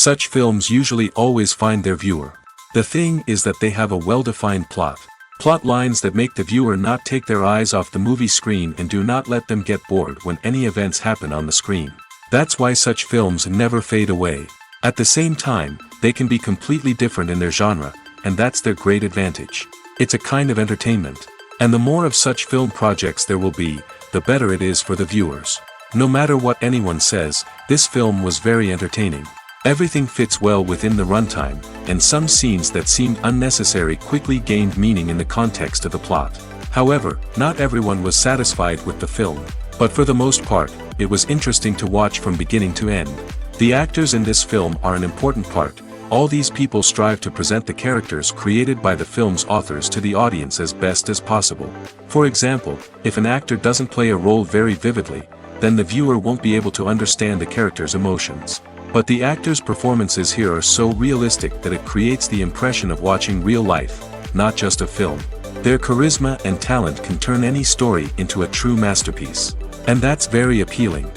Such films usually always find their viewer. The thing is that they have a well-defined plot. Plot lines that make the viewer not take their eyes off the movie screen and do not let them get bored when any events happen on the screen. That's why such films never fade away. At the same time, they can be completely different in their genre, and that's their great advantage. It's a kind of entertainment. And the more of such film projects there will be, the better it is for the viewers. No matter what anyone says, this film was very entertaining. Everything fits well within the runtime, and some scenes that seemed unnecessary quickly gained meaning in the context of the plot. However, not everyone was satisfied with the film. But for the most part, it was interesting to watch from beginning to end. The actors in this film are an important part. All these people strive to present the characters created by the film's authors to the audience as best as possible. For example, if an actor doesn't play a role very vividly, then the viewer won't be able to understand the character's emotions. But the actors' performances here are so realistic that it creates the impression of watching real life, not just a film. Their charisma and talent can turn any story into a true masterpiece. And that's very appealing.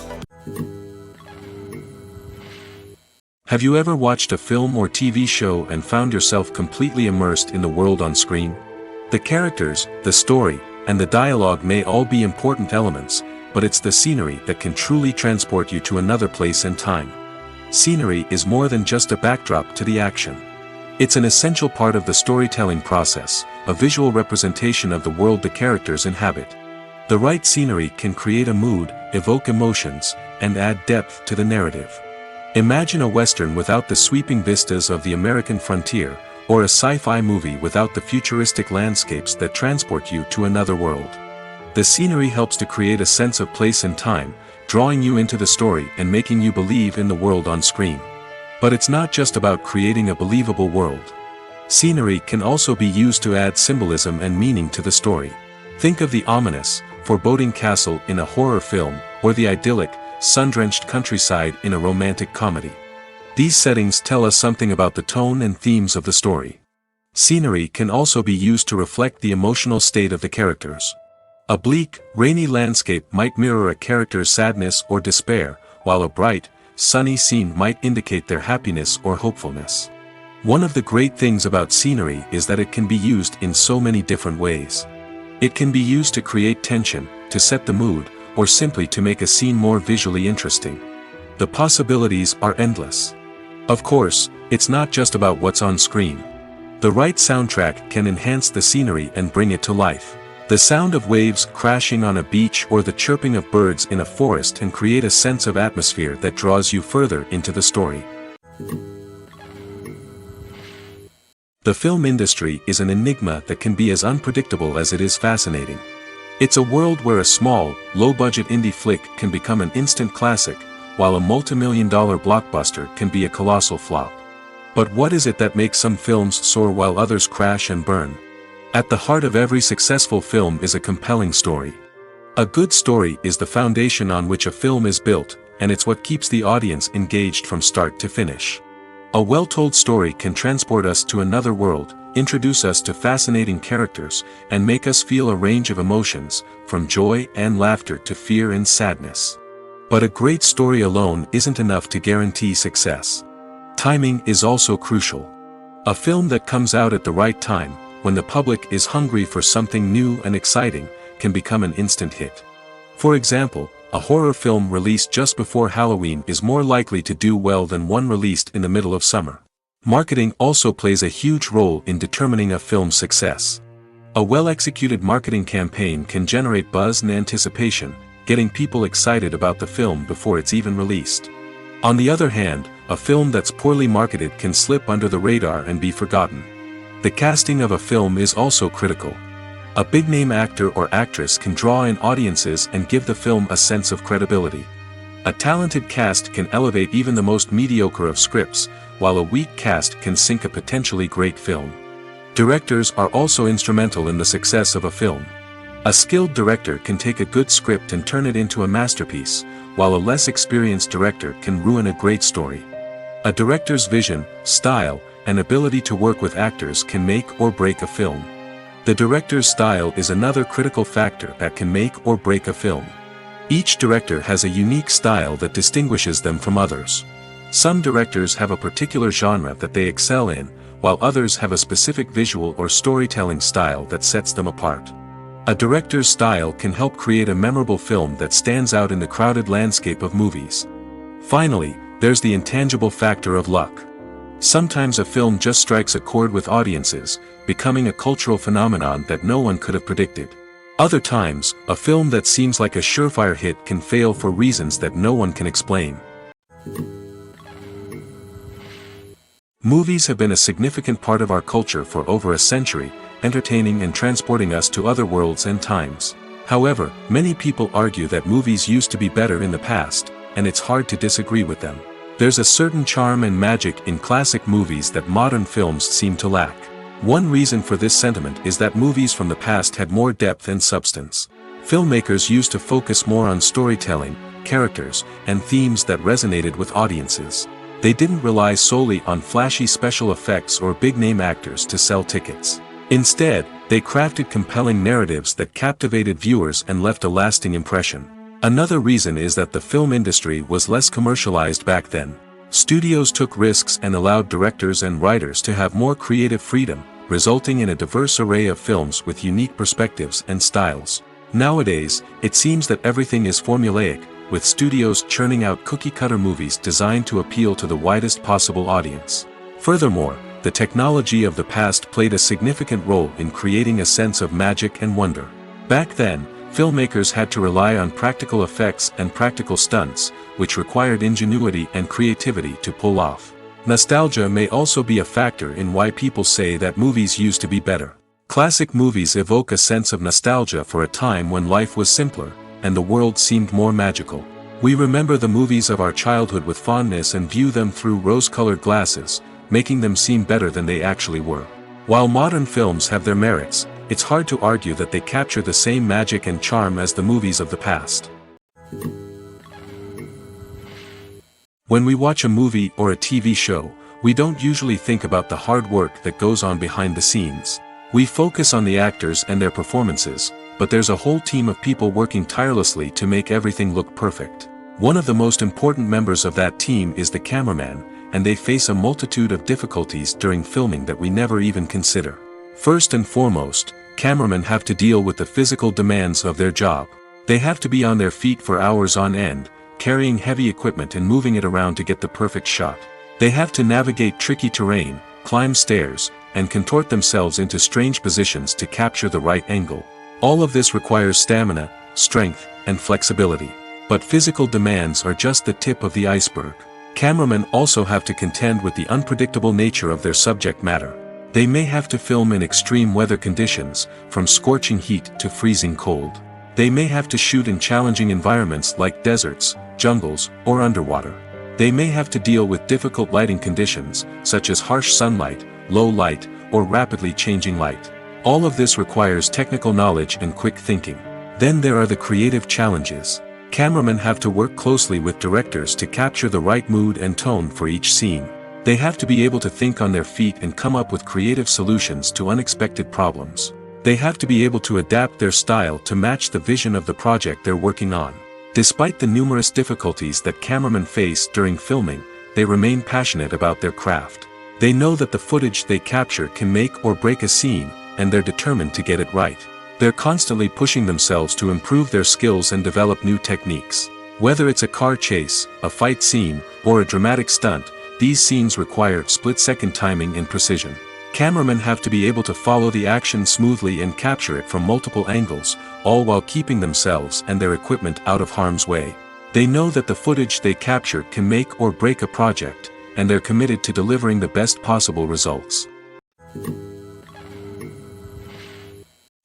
Have you ever watched a film or TV show and found yourself completely immersed in the world on screen? The characters, the story, and the dialogue may all be important elements, but it's the scenery that can truly transport you to another place and time. Scenery is more than just a backdrop to the action. It's an essential part of the storytelling process, a visual representation of the world the characters inhabit. The right scenery can create a mood, evoke emotions, and add depth to the narrative. Imagine a Western without the sweeping vistas of the American frontier, or a sci-fi movie without the futuristic landscapes that transport you to another world. The scenery helps to create a sense of place and time, drawing you into the story and making you believe in the world on screen. But it's not just about creating a believable world. Scenery can also be used to add symbolism and meaning to the story. Think of the ominous, foreboding castle in a horror film, or the idyllic, sun-drenched countryside in a romantic comedy. These settings tell us something about the tone and themes of the story. Scenery can also be used to reflect the emotional state of the characters. A bleak, rainy landscape might mirror a character's sadness or despair, while a bright, sunny scene might indicate their happiness or hopefulness. One of the great things about scenery is that it can be used in so many different ways. It can be used to create tension, to set the mood, or simply to make a scene more visually interesting. The possibilities are endless. Of course, it's not just about what's on screen. The right soundtrack can enhance the scenery and bring it to life. The sound of waves crashing on a beach or the chirping of birds in a forest can create a sense of atmosphere that draws you further into the story. The film industry is an enigma that can be as unpredictable as it is fascinating. It's a world where a small, low-budget indie flick can become an instant classic, while a multi-million-dollar blockbuster can be a colossal flop. But what is it that makes some films soar while others crash and burn? At the heart of every successful film is a compelling story. A good story is the foundation on which a film is built, and it's what keeps the audience engaged from start to finish. A well-told story can transport us to another world, introduce us to fascinating characters, and make us feel a range of emotions, from joy and laughter to fear and sadness. But a great story alone isn't enough to guarantee success. Timing is also crucial. A film that comes out at the right time, when the public is hungry for something new and exciting, can become an instant hit. For example, a horror film released just before Halloween is more likely to do well than one released in the middle of summer. Marketing also plays a huge role in determining a film's success. A well-executed marketing campaign can generate buzz and anticipation, getting people excited about the film before it's even released. On the other hand, a film that's poorly marketed can slip under the radar and be forgotten. The casting of a film is also critical. A big-name actor or actress can draw in audiences and give the film a sense of credibility. A talented cast can elevate even the most mediocre of scripts, while a weak cast can sink a potentially great film. Directors are also instrumental in the success of a film. A skilled director can take a good script and turn it into a masterpiece, while a less experienced director can ruin a great story. A director's vision, style, and ability to work with actors can make or break a film. The director's style is another critical factor that can make or break a film. Each director has a unique style that distinguishes them from others. Some directors have a particular genre that they excel in, while others have a specific visual or storytelling style that sets them apart. A director's style can help create a memorable film that stands out in the crowded landscape of movies. Finally, there's the intangible factor of luck. Sometimes a film just strikes a chord with audiences, becoming a cultural phenomenon that no one could have predicted. Other times, a film that seems like a surefire hit can fail for reasons that no one can explain. Movies have been a significant part of our culture for over a century, entertaining and transporting us to other worlds and times. However, many people argue that movies used to be better in the past, and it's hard to disagree with them. There's a certain charm and magic in classic movies that modern films seem to lack. One reason for this sentiment is that movies from the past had more depth and substance. Filmmakers used to focus more on storytelling, characters, and themes that resonated with audiences. They didn't rely solely on flashy special effects or big-name actors to sell tickets. Instead, they crafted compelling narratives that captivated viewers and left a lasting impression. Another reason is that the film industry was less commercialized back then. Studios took risks and allowed directors and writers to have more creative freedom, resulting in a diverse array of films with unique perspectives and styles. Nowadays, it seems that everything is formulaic, with studios churning out cookie-cutter movies designed to appeal to the widest possible audience. Furthermore, the technology of the past played a significant role in creating a sense of magic and wonder. Back then, filmmakers had to rely on practical effects and practical stunts, which required ingenuity and creativity to pull off. Nostalgia may also be a factor in why people say that movies used to be better. Classic movies evoke a sense of nostalgia for a time when life was simpler, and the world seemed more magical. We remember the movies of our childhood with fondness and view them through rose-colored glasses, making them seem better than they actually were. While modern films have their merits, it's hard to argue that they capture the same magic and charm as the movies of the past. When we watch a movie or a TV show, we don't usually think about the hard work that goes on behind the scenes. We focus on the actors and their performances, but there's a whole team of people working tirelessly to make everything look perfect. One of the most important members of that team is the cameraman, and they face a multitude of difficulties during filming that we never even consider. First and foremost, cameramen have to deal with the physical demands of their job. They have to be on their feet for hours on end, carrying heavy equipment and moving it around to get the perfect shot. They have to navigate tricky terrain, climb stairs, and contort themselves into strange positions to capture the right angle. All of this requires stamina, strength, and flexibility. But physical demands are just the tip of the iceberg. Cameramen also have to contend with the unpredictable nature of their subject matter. They may have to film in extreme weather conditions, from scorching heat to freezing cold. They may have to shoot in challenging environments like deserts, jungles, or underwater. They may have to deal with difficult lighting conditions, such as harsh sunlight, low light, or rapidly changing light. All of this requires technical knowledge and quick thinking. Then there are the creative challenges. Cameramen have to work closely with directors to capture the right mood and tone for each scene. They have to be able to think on their feet and come up with creative solutions to unexpected problems. They have to be able to adapt their style to match the vision of the project they're working on. Despite the numerous difficulties that cameramen face during filming, they remain passionate about their craft. They know that the footage they capture can make or break a scene, and they're determined to get it right. They're constantly pushing themselves to improve their skills and develop new techniques. Whether it's a car chase, a fight scene, or a dramatic stunt, these scenes require split-second timing and precision. Cameramen have to be able to follow the action smoothly and capture it from multiple angles, all while keeping themselves and their equipment out of harm's way. They know that the footage they capture can make or break a project, and they're committed to delivering the best possible results.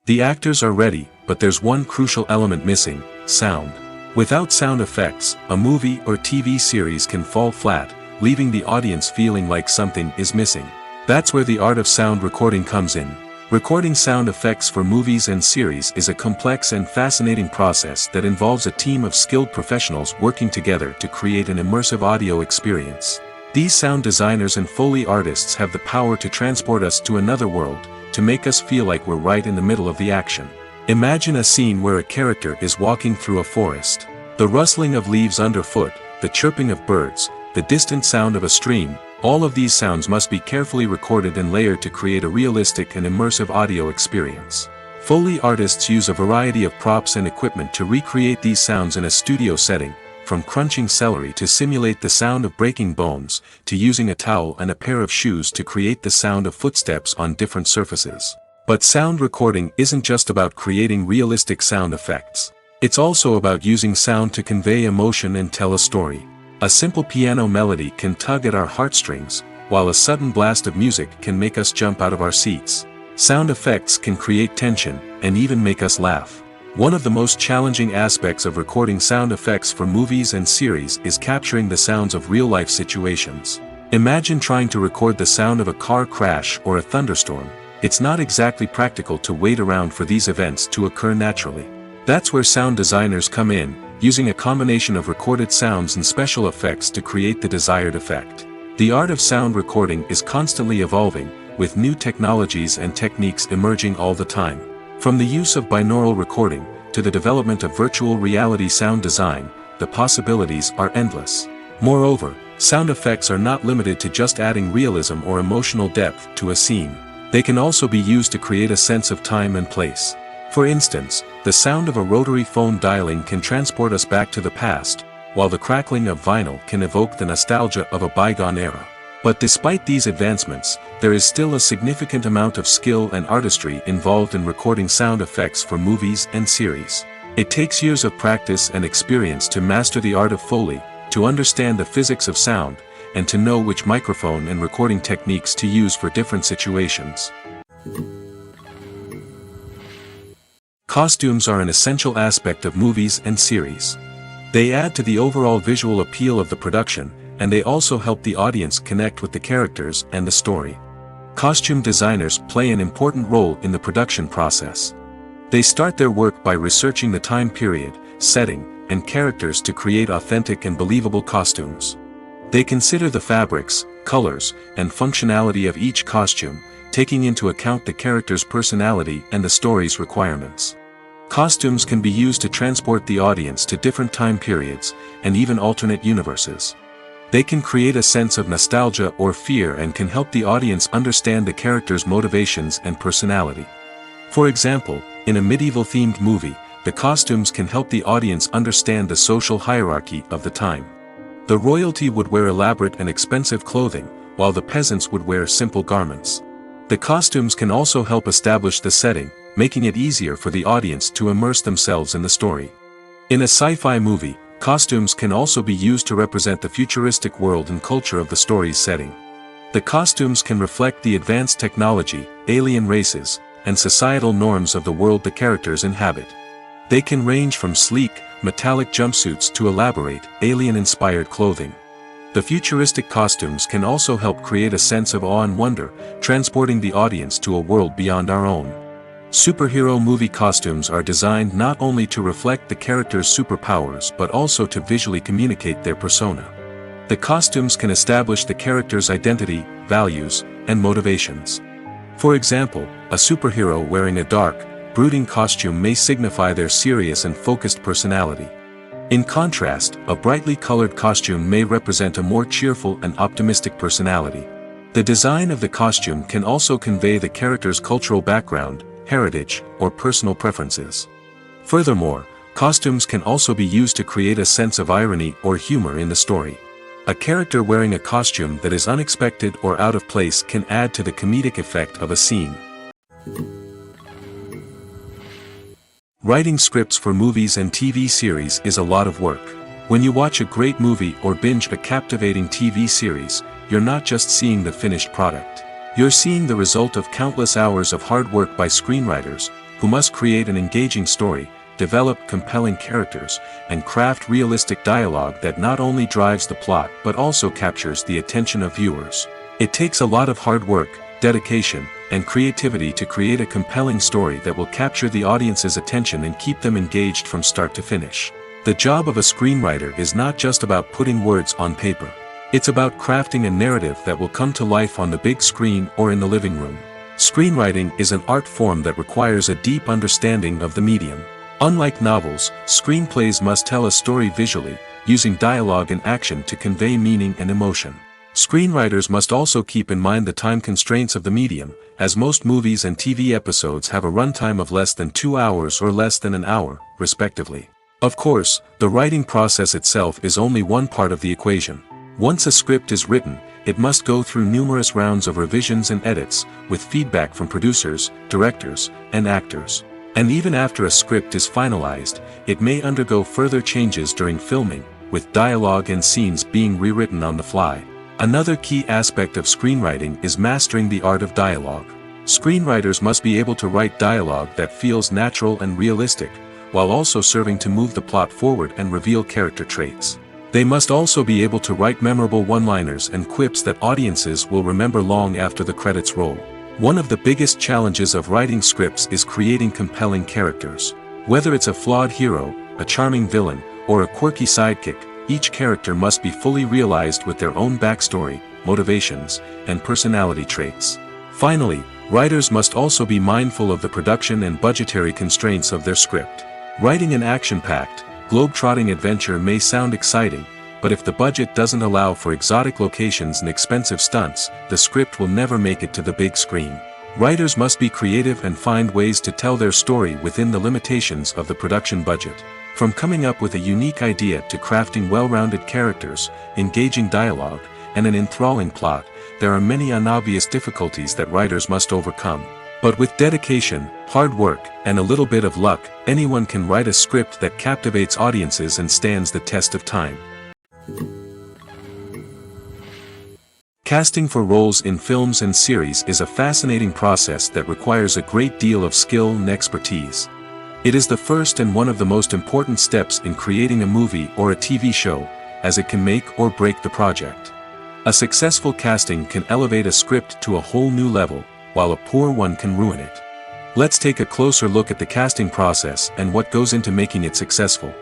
The actors are ready, but there's one crucial element missing: sound. Without sound effects, a movie or TV series can fall flat, leaving the audience feeling like something is missing. That's where the art of sound recording comes in. Recording sound effects for movies and series is a complex and fascinating process that involves a team of skilled professionals working together to create an immersive audio experience. These sound designers and Foley artists have the power to transport us to another world, to make us feel like we're right in the middle of the action. Imagine a scene where a character is walking through a forest. The rustling of leaves underfoot, the chirping of birds, the distant sound of a stream. All of these sounds must be carefully recorded and layered to create a realistic and immersive audio experience. Foley artists use a variety of props and equipment to recreate these sounds in a studio setting, from crunching celery to simulate the sound of breaking bones, to using a towel and a pair of shoes to create the sound of footsteps on different surfaces. But sound recording isn't just about creating realistic sound effects. It's also about using sound to convey emotion and tell a story. A simple piano melody can tug at our heartstrings, while a sudden blast of music can make us jump out of our seats. Sound effects can create tension, and even make us laugh. One of the most challenging aspects of recording sound effects for movies and series is capturing the sounds of real-life situations. Imagine trying to record the sound of a car crash or a thunderstorm. It's not exactly practical to wait around for these events to occur naturally. That's where sound designers come in, using a combination of recorded sounds and special effects to create the desired effect. The art of sound recording is constantly evolving, with new technologies and techniques emerging all the time. From the use of binaural recording, to the development of virtual reality sound design, the possibilities are endless. Moreover, sound effects are not limited to just adding realism or emotional depth to a scene. They can also be used to create a sense of time and place. For instance, the sound of a rotary phone dialing can transport us back to the past, while the crackling of vinyl can evoke the nostalgia of a bygone era. But despite these advancements, there is still a significant amount of skill and artistry involved in recording sound effects for movies and series. It takes years of practice and experience to master the art of Foley, to understand the physics of sound, and to know which microphone and recording techniques to use for different situations. Costumes are an essential aspect of movies and series. They add to the overall visual appeal of the production, and they also help the audience connect with the characters and the story. Costume designers play an important role in the production process. They start their work by researching the time period, setting, and characters to create authentic and believable costumes. They consider the fabrics, colors, and functionality of each costume, taking into account the character's personality and the story's requirements. Costumes can be used to transport the audience to different time periods, and even alternate universes. They can create a sense of nostalgia or fear and can help the audience understand the character's motivations and personality. For example, in a medieval-themed movie, the costumes can help the audience understand the social hierarchy of the time. The royalty would wear elaborate and expensive clothing, while the peasants would wear simple garments. The costumes can also help establish the setting, making it easier for the audience to immerse themselves in the story. In a sci-fi movie, costumes can also be used to represent the futuristic world and culture of the story's setting. The costumes can reflect the advanced technology, alien races, and societal norms of the world the characters inhabit. They can range from sleek, metallic jumpsuits to elaborate, alien-inspired clothing. The futuristic costumes can also help create a sense of awe and wonder, transporting the audience to a world beyond our own. Superhero movie costumes are designed not only to reflect the character's superpowers but also to visually communicate their persona. The costumes can establish the character's identity, values, and motivations. For example, a superhero wearing a dark, brooding costume may signify their serious and focused personality. In contrast, a brightly colored costume may represent a more cheerful and optimistic personality. The design of the costume can also convey the character's cultural background, heritage, or personal preferences. Furthermore, costumes can also be used to create a sense of irony or humor in the story. A character wearing a costume that is unexpected or out of place can add to the comedic effect of a scene. Writing scripts for movies and TV series is a lot of work. When you watch a great movie or binge a captivating TV series, you're not just seeing the finished product. You're seeing the result of countless hours of hard work by screenwriters, who must create an engaging story, develop compelling characters, and craft realistic dialogue that not only drives the plot but also captures the attention of viewers. It takes a lot of hard work, dedication, and creativity to create a compelling story that will capture the audience's attention and keep them engaged from start to finish. The job of a screenwriter is not just about putting words on paper. It's about crafting a narrative that will come to life on the big screen or in the living room. Screenwriting is an art form that requires a deep understanding of the medium. Unlike novels, screenplays must tell a story visually, using dialogue and action to convey meaning and emotion. Screenwriters must also keep in mind the time constraints of the medium, as most movies and TV episodes have a runtime of less than 2 hours or less than an hour, respectively. Of course, the writing process itself is only one part of the equation. Once a script is written, it must go through numerous rounds of revisions and edits, with feedback from producers, directors, and actors. And even after a script is finalized, it may undergo further changes during filming, with dialogue and scenes being rewritten on the fly. Another key aspect of screenwriting is mastering the art of dialogue. Screenwriters must be able to write dialogue that feels natural and realistic, while also serving to move the plot forward and reveal character traits. They must also be able to write memorable one-liners and quips that audiences will remember long after the credits roll. One of the biggest challenges of writing scripts is creating compelling characters. Whether it's a flawed hero, a charming villain, or a quirky sidekick, each character must be fully realized with their own backstory, motivations, and personality traits. Finally, writers must also be mindful of the production and budgetary constraints of their script. Writing an action-packed, globe-trotting adventure may sound exciting, but if the budget doesn't allow for exotic locations and expensive stunts, the script will never make it to the big screen. Writers must be creative and find ways to tell their story within the limitations of the production budget. From coming up with a unique idea to crafting well-rounded characters, engaging dialogue, and an enthralling plot, there are many unobvious difficulties that writers must overcome. But with dedication, hard work, and a little bit of luck, anyone can write a script that captivates audiences and stands the test of time. Casting for roles in films and series is a fascinating process that requires a great deal of skill and expertise. It is the first and one of the most important steps in creating a movie or a TV show, as it can make or break the project. A successful casting can elevate a script to a whole new level, while a poor one can ruin it. Let's take a closer look at the casting process and what goes into making it successful.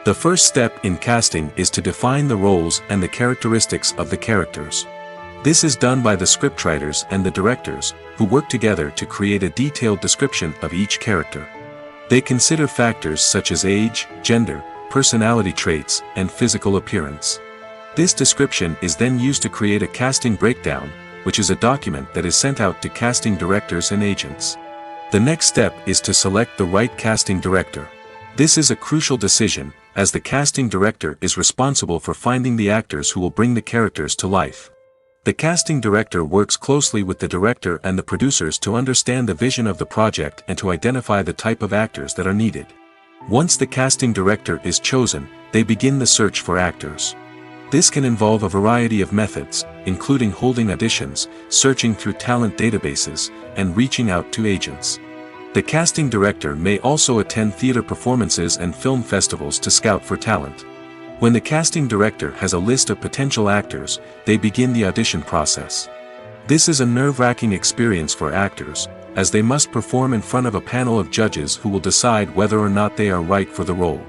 The first step in casting is to define the roles and the characteristics of the characters. This is done by the scriptwriters and the directors, who work together to create a detailed description of each character. They consider factors such as age, gender, personality traits, and physical appearance. This description is then used to create a casting breakdown, which is a document that is sent out to casting directors and agents. The next step is to select the right casting director. This is a crucial decision, as the casting director is responsible for finding the actors who will bring the characters to life. The casting director works closely with the director and the producers to understand the vision of the project and to identify the type of actors that are needed. Once the casting director is chosen, they begin the search for actors. This can involve a variety of methods, including holding auditions, searching through talent databases, and reaching out to agents. The casting director may also attend theater performances and film festivals to scout for talent. When the casting director has a list of potential actors, they begin the audition process. This is a nerve-wracking experience for actors, as they must perform in front of a panel of judges who will decide whether or not they are right for the role.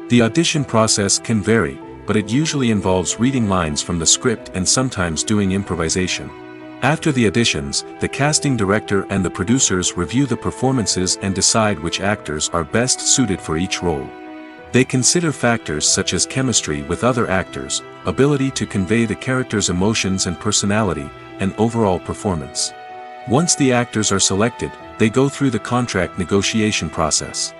The audition process can vary, but it usually involves reading lines from the script and sometimes doing improvisation. After the auditions, the casting director and the producers review the performances and decide which actors are best suited for each role. They consider factors such as chemistry with other actors, ability to convey the character's emotions and personality, and overall performance. Once the actors are selected, they go through the contract negotiation process.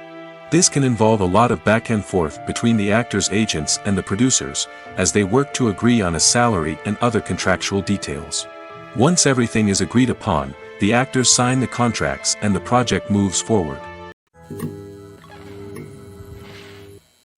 This can involve a lot of back and forth between the actors' agents and the producers, as they work to agree on a salary and other contractual details. Once everything is agreed upon, the actors sign the contracts and the project moves forward.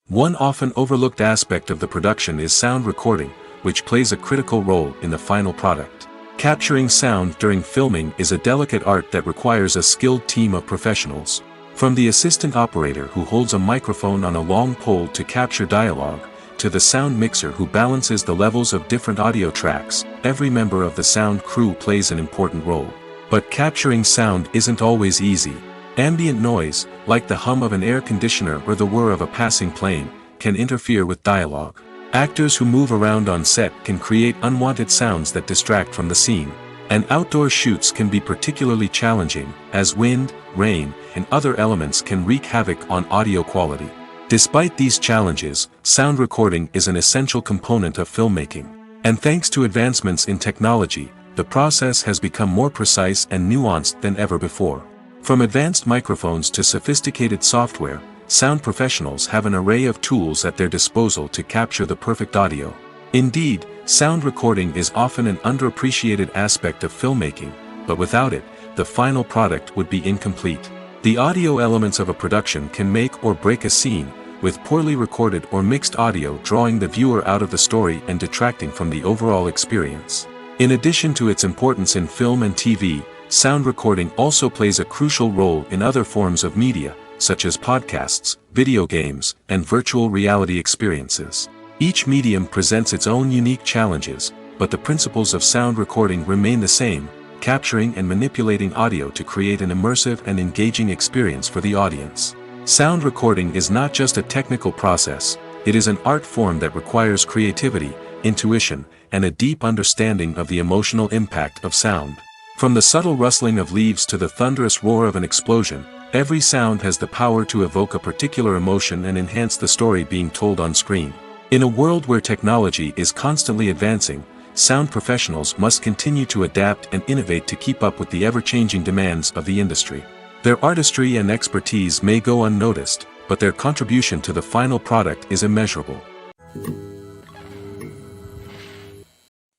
One often overlooked aspect of the production is sound recording, which plays a critical role in the final product. Capturing sound during filming is a delicate art that requires a skilled team of professionals. From the assistant operator who holds a microphone on a long pole to capture dialogue, to the sound mixer who balances the levels of different audio tracks, every member of the sound crew plays an important role. But capturing sound isn't always easy. Ambient noise, like the hum of an air conditioner or the whir of a passing plane, can interfere with dialogue. Actors who move around on set can create unwanted sounds that distract from the scene. And outdoor shoots can be particularly challenging, as wind, rain, and other elements can wreak havoc on audio quality. Despite these challenges, sound recording is an essential component of filmmaking. And thanks to advancements in technology, the process has become more precise and nuanced than ever before. From advanced microphones to sophisticated software, sound professionals have an array of tools at their disposal to capture the perfect audio. Indeed, sound recording is often an underappreciated aspect of filmmaking, but without it, the final product would be incomplete. The audio elements of a production can make or break a scene, with poorly recorded or mixed audio drawing the viewer out of the story and detracting from the overall experience. In addition to its importance in film and TV, sound recording also plays a crucial role in other forms of media, such as podcasts, video games, and virtual reality experiences. Each medium presents its own unique challenges, but the principles of sound recording remain the same, capturing and manipulating audio to create an immersive and engaging experience for the audience. Sound recording is not just a technical process, it is an art form that requires creativity, intuition, and a deep understanding of the emotional impact of sound. From the subtle rustling of leaves to the thunderous roar of an explosion, every sound has the power to evoke a particular emotion and enhance the story being told on screen. In a world where technology is constantly advancing, sound professionals must continue to adapt and innovate to keep up with the ever-changing demands of the industry. Their artistry and expertise may go unnoticed, but their contribution to the final product is immeasurable.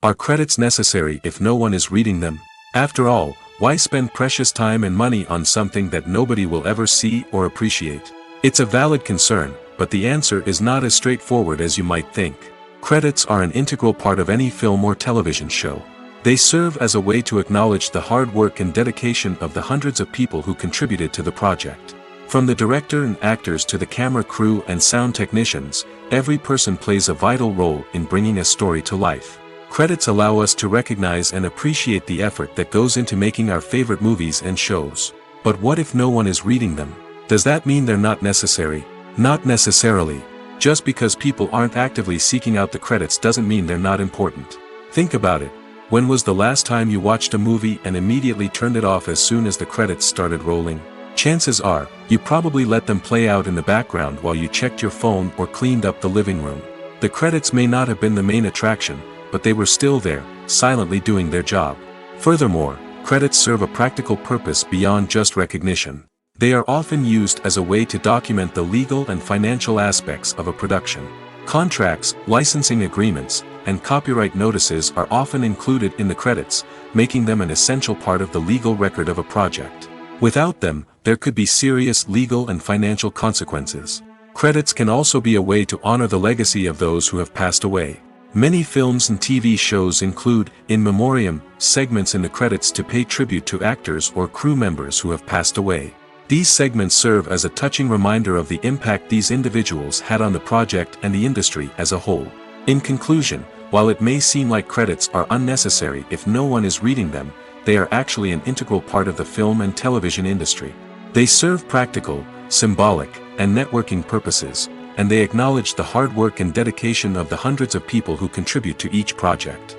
Are credits necessary if no one is reading them? After all, why spend precious time and money on something that nobody will ever see or appreciate? It's a valid concern, but the answer is not as straightforward as you might think. Credits are an integral part of any film or television show. They serve as a way to acknowledge the hard work and dedication of the hundreds of people who contributed to the project. From the director and actors to the camera crew and sound technicians, every person plays a vital role in bringing a story to life. Credits allow us to recognize and appreciate the effort that goes into making our favorite movies and shows. But what if no one is reading them? Does that mean they're not necessary? Not necessarily. Just because people aren't actively seeking out the credits doesn't mean they're not important. Think about it. When was the last time you watched a movie and immediately turned it off as soon as the credits started rolling? Chances are, you probably let them play out in the background while you checked your phone or cleaned up the living room. The credits may not have been the main attraction, but they were still there, silently doing their job. Furthermore, credits serve a practical purpose beyond just recognition. They are often used as a way to document the legal and financial aspects of a production. Contracts, licensing agreements, and copyright notices are often included in the credits, making them an essential part of the legal record of a project. Without them, there could be serious legal and financial consequences. Credits can also be a way to honor the legacy of those who have passed away. Many films and TV shows include, in memoriam, segments in the credits to pay tribute to actors or crew members who have passed away. These segments serve as a touching reminder of the impact these individuals had on the project and the industry as a whole. In conclusion, while it may seem like credits are unnecessary if no one is reading them, they are actually an integral part of the film and television industry. They serve practical, symbolic, and networking purposes, and they acknowledge the hard work and dedication of the hundreds of people who contribute to each project.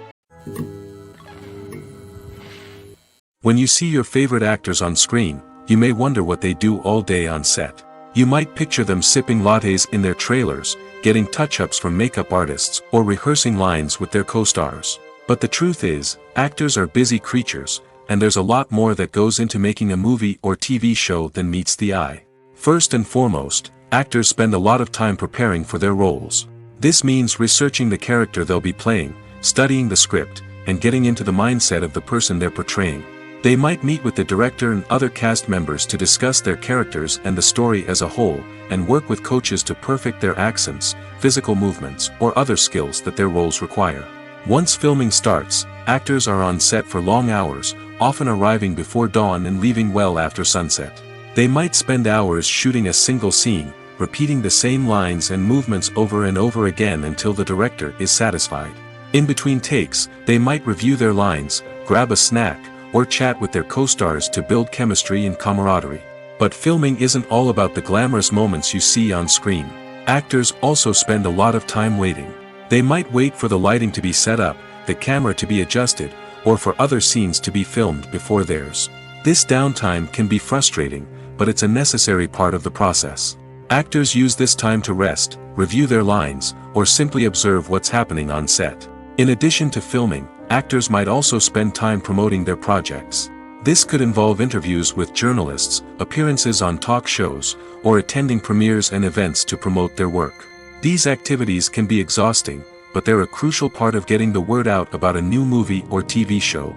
When you see your favorite actors on screen, you may wonder what they do all day on set. You might picture them sipping lattes in their trailers, getting touch-ups from makeup artists, or rehearsing lines with their co-stars. But the truth is, actors are busy creatures, and there's a lot more that goes into making a movie or TV show than meets the eye. First and foremost, actors spend a lot of time preparing for their roles. This means researching the character they'll be playing, studying the script, and getting into the mindset of the person they're portraying. They might meet with the director and other cast members to discuss their characters and the story as a whole, and work with coaches to perfect their accents, physical movements, or other skills that their roles require. Once filming starts, actors are on set for long hours, often arriving before dawn and leaving well after sunset. They might spend hours shooting a single scene, repeating the same lines and movements over and over again until the director is satisfied. In between takes, they might review their lines, grab a snack, or chat with their co-stars to build chemistry and camaraderie. But filming isn't all about the glamorous moments you see on screen. Actors also spend a lot of time waiting. They might wait for the lighting to be set up, the camera to be adjusted, or for other scenes to be filmed before theirs. This downtime can be frustrating, but it's a necessary part of the process. Actors use this time to rest, review their lines, or simply observe what's happening on set. In addition to filming, actors might also spend time promoting their projects. This could involve interviews with journalists, appearances on talk shows, or attending premieres and events to promote their work. These activities can be exhausting, but they're a crucial part of getting the word out about a new movie or TV show.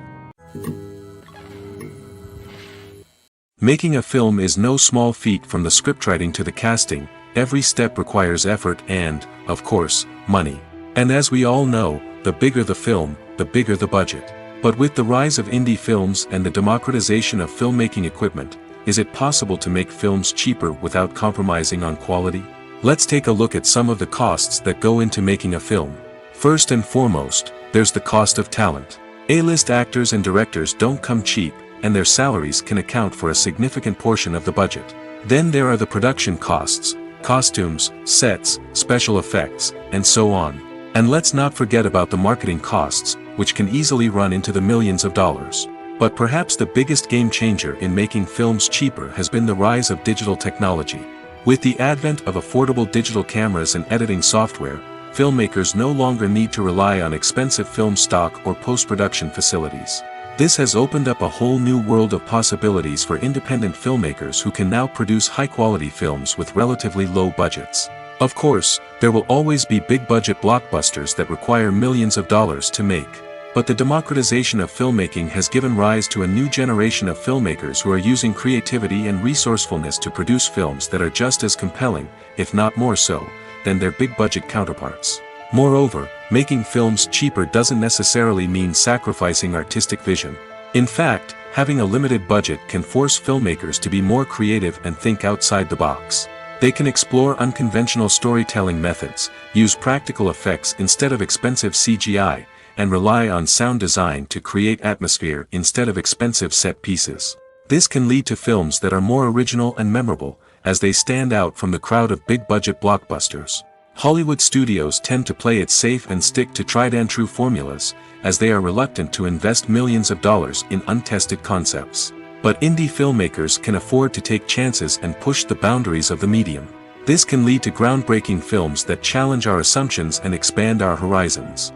Making a film is no small feat. From the scriptwriting to the casting, every step requires effort and, of course, money. And as we all know, the bigger the film, the bigger the budget. But with the rise of indie films and the democratization of filmmaking equipment, is it possible to make films cheaper without compromising on quality? Let's take a look at some of the costs that go into making a film. First and foremost, there's the cost of talent. A-list actors and directors don't come cheap, and their salaries can account for a significant portion of the budget. Then there are the production costs, costumes, sets, special effects, and so on. And let's not forget about the marketing costs, which can easily run into the millions of dollars. But perhaps the biggest game changer in making films cheaper has been the rise of digital technology. With the advent of affordable digital cameras and editing software, filmmakers no longer need to rely on expensive film stock or post-production facilities. This has opened up a whole new world of possibilities for independent filmmakers who can now produce high-quality films with relatively low budgets. Of course, there will always be big-budget blockbusters that require millions of dollars to make. But the democratization of filmmaking has given rise to a new generation of filmmakers who are using creativity and resourcefulness to produce films that are just as compelling, if not more so, than their big-budget counterparts. Moreover, making films cheaper doesn't necessarily mean sacrificing artistic vision. In fact, having a limited budget can force filmmakers to be more creative and think outside the box. They can explore unconventional storytelling methods, use practical effects instead of expensive CGI, and rely on sound design to create atmosphere instead of expensive set pieces. This can lead to films that are more original and memorable, as they stand out from the crowd of big-budget blockbusters. Hollywood studios tend to play it safe and stick to tried-and-true formulas, as they are reluctant to invest millions of dollars in untested concepts. But indie filmmakers can afford to take chances and push the boundaries of the medium. This can lead to groundbreaking films that challenge our assumptions and expand our horizons.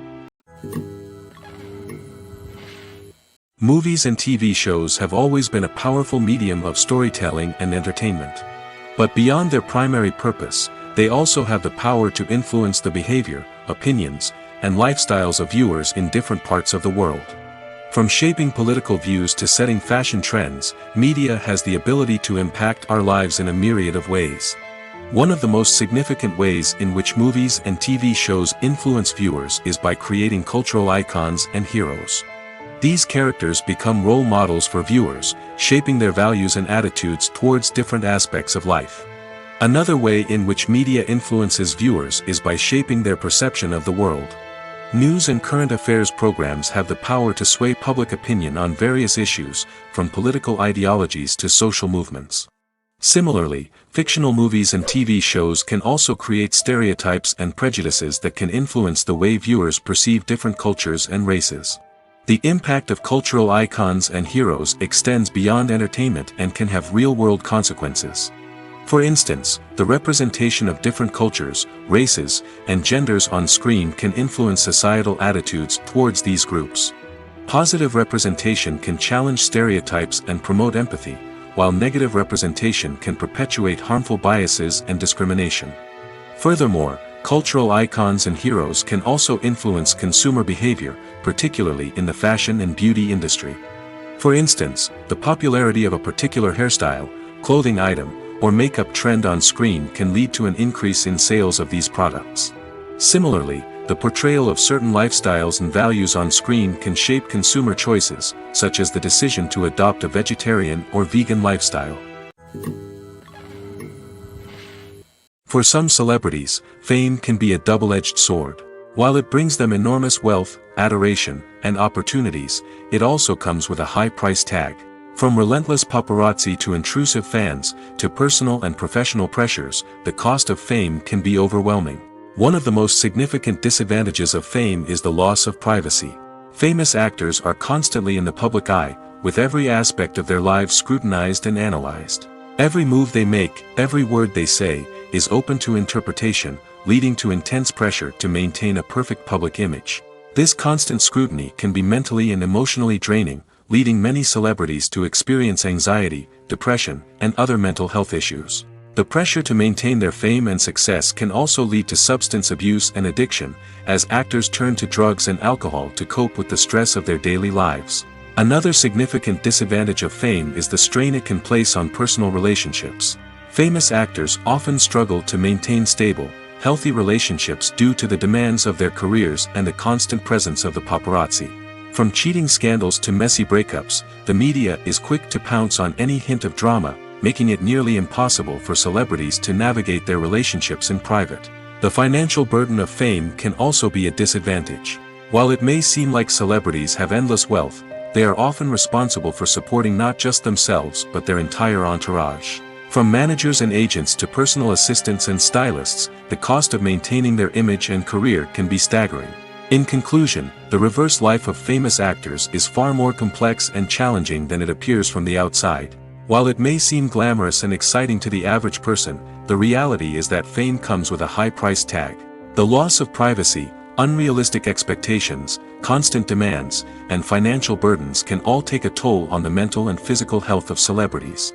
Movies and TV shows have always been a powerful medium of storytelling and entertainment. But beyond their primary purpose, they also have the power to influence the behavior, opinions, and lifestyles of viewers in different parts of the world. From shaping political views to setting fashion trends, media has the ability to impact our lives in a myriad of ways. One of the most significant ways in which movies and TV shows influence viewers is by creating cultural icons and heroes. These characters become role models for viewers, shaping their values and attitudes towards different aspects of life. Another way in which media influences viewers is by shaping their perception of the world. News and current affairs programs have the power to sway public opinion on various issues, from political ideologies to social movements. Similarly, fictional movies and TV shows can also create stereotypes and prejudices that can influence the way viewers perceive different cultures and races. The impact of cultural icons and heroes extends beyond entertainment and can have real-world consequences. For instance, the representation of different cultures, races, and genders on screen can influence societal attitudes towards these groups. Positive representation can challenge stereotypes and promote empathy, while negative representation can perpetuate harmful biases and discrimination. Furthermore, cultural icons and heroes can also influence consumer behavior, particularly in the fashion and beauty industry. For instance, the popularity of a particular hairstyle, clothing item, or makeup trend on screen can lead to an increase in sales of these products. Similarly, the portrayal of certain lifestyles and values on screen can shape consumer choices, such as the decision to adopt a vegetarian or vegan lifestyle. For some celebrities, fame can be a double-edged sword. While it brings them enormous wealth, adoration, and opportunities, it also comes with a high price tag. From relentless paparazzi to intrusive fans, to personal and professional pressures, the cost of fame can be overwhelming. One of the most significant disadvantages of fame is the loss of privacy. Famous actors are constantly in the public eye, with every aspect of their lives scrutinized and analyzed. Every move they make, every word they say, is open to interpretation, leading to intense pressure to maintain a perfect public image. This constant scrutiny can be mentally and emotionally draining, leading many celebrities to experience anxiety, depression, and other mental health issues. The pressure to maintain their fame and success can also lead to substance abuse and addiction, as actors turn to drugs and alcohol to cope with the stress of their daily lives. Another significant disadvantage of fame is the strain it can place on personal relationships. Famous actors often struggle to maintain stable, healthy relationships due to the demands of their careers and the constant presence of the paparazzi. From cheating scandals to messy breakups, the media is quick to pounce on any hint of drama, making it nearly impossible for celebrities to navigate their relationships in private. The financial burden of fame can also be a disadvantage. While it may seem like celebrities have endless wealth, they are often responsible for supporting not just themselves but their entire entourage. From managers and agents to personal assistants and stylists, the cost of maintaining their image and career can be staggering. In conclusion, the reverse life of famous actors is far more complex and challenging than it appears from the outside. While it may seem glamorous and exciting to the average person, the reality is that fame comes with a high price tag. The loss of privacy, unrealistic expectations, constant demands, and financial burdens can all take a toll on the mental and physical health of celebrities.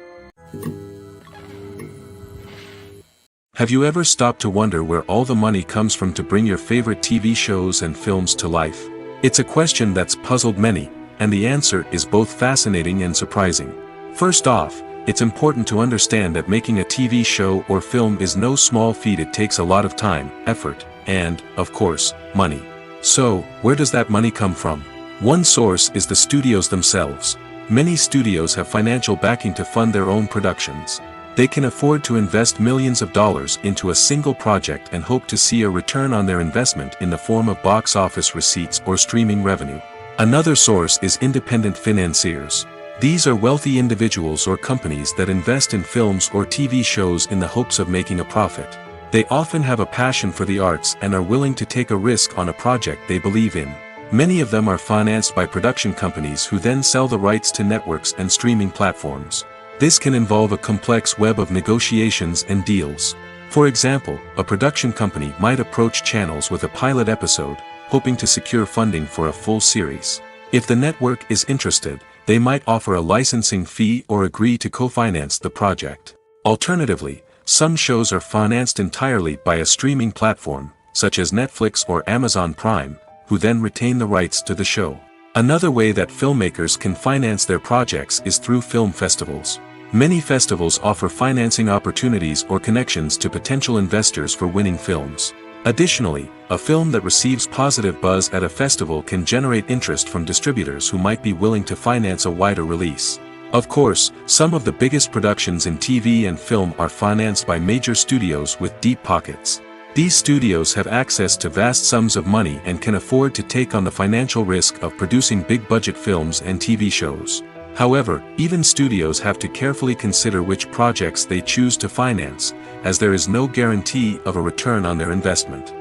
Have you ever stopped to wonder where all the money comes from to bring your favorite TV shows and films to life? It's a question that's puzzled many, and the answer is both fascinating and surprising. First off, it's important to understand that making a TV show or film is no small feat. It takes a lot of time, effort, and, of course, money. So, where does that money come from? One source is the studios themselves. Many studios have financial backing to fund their own productions. They can afford to invest millions of dollars into a single project and hope to see a return on their investment in the form of box office receipts or streaming revenue. Another source is independent financiers. These are wealthy individuals or companies that invest in films or TV shows in the hopes of making a profit. They often have a passion for the arts and are willing to take a risk on a project they believe in. Many of them are financed by production companies who then sell the rights to networks and streaming platforms. This can involve a complex web of negotiations and deals. For example, a production company might approach channels with a pilot episode, hoping to secure funding for a full series. If the network is interested, they might offer a licensing fee or agree to co-finance the project. Alternatively, some shows are financed entirely by a streaming platform, such as Netflix or Amazon Prime, who then retain the rights to the show. Another way that filmmakers can finance their projects is through film festivals. Many festivals offer financing opportunities or connections to potential investors for winning films. Additionally, a film that receives positive buzz at a festival can generate interest from distributors who might be willing to finance a wider release. Of course, some of the biggest productions in TV and film are financed by major studios with deep pockets. These studios have access to vast sums of money and can afford to take on the financial risk of producing big-budget films and TV shows. However, even studios have to carefully consider which projects they choose to finance, as there is no guarantee of a return on their investment.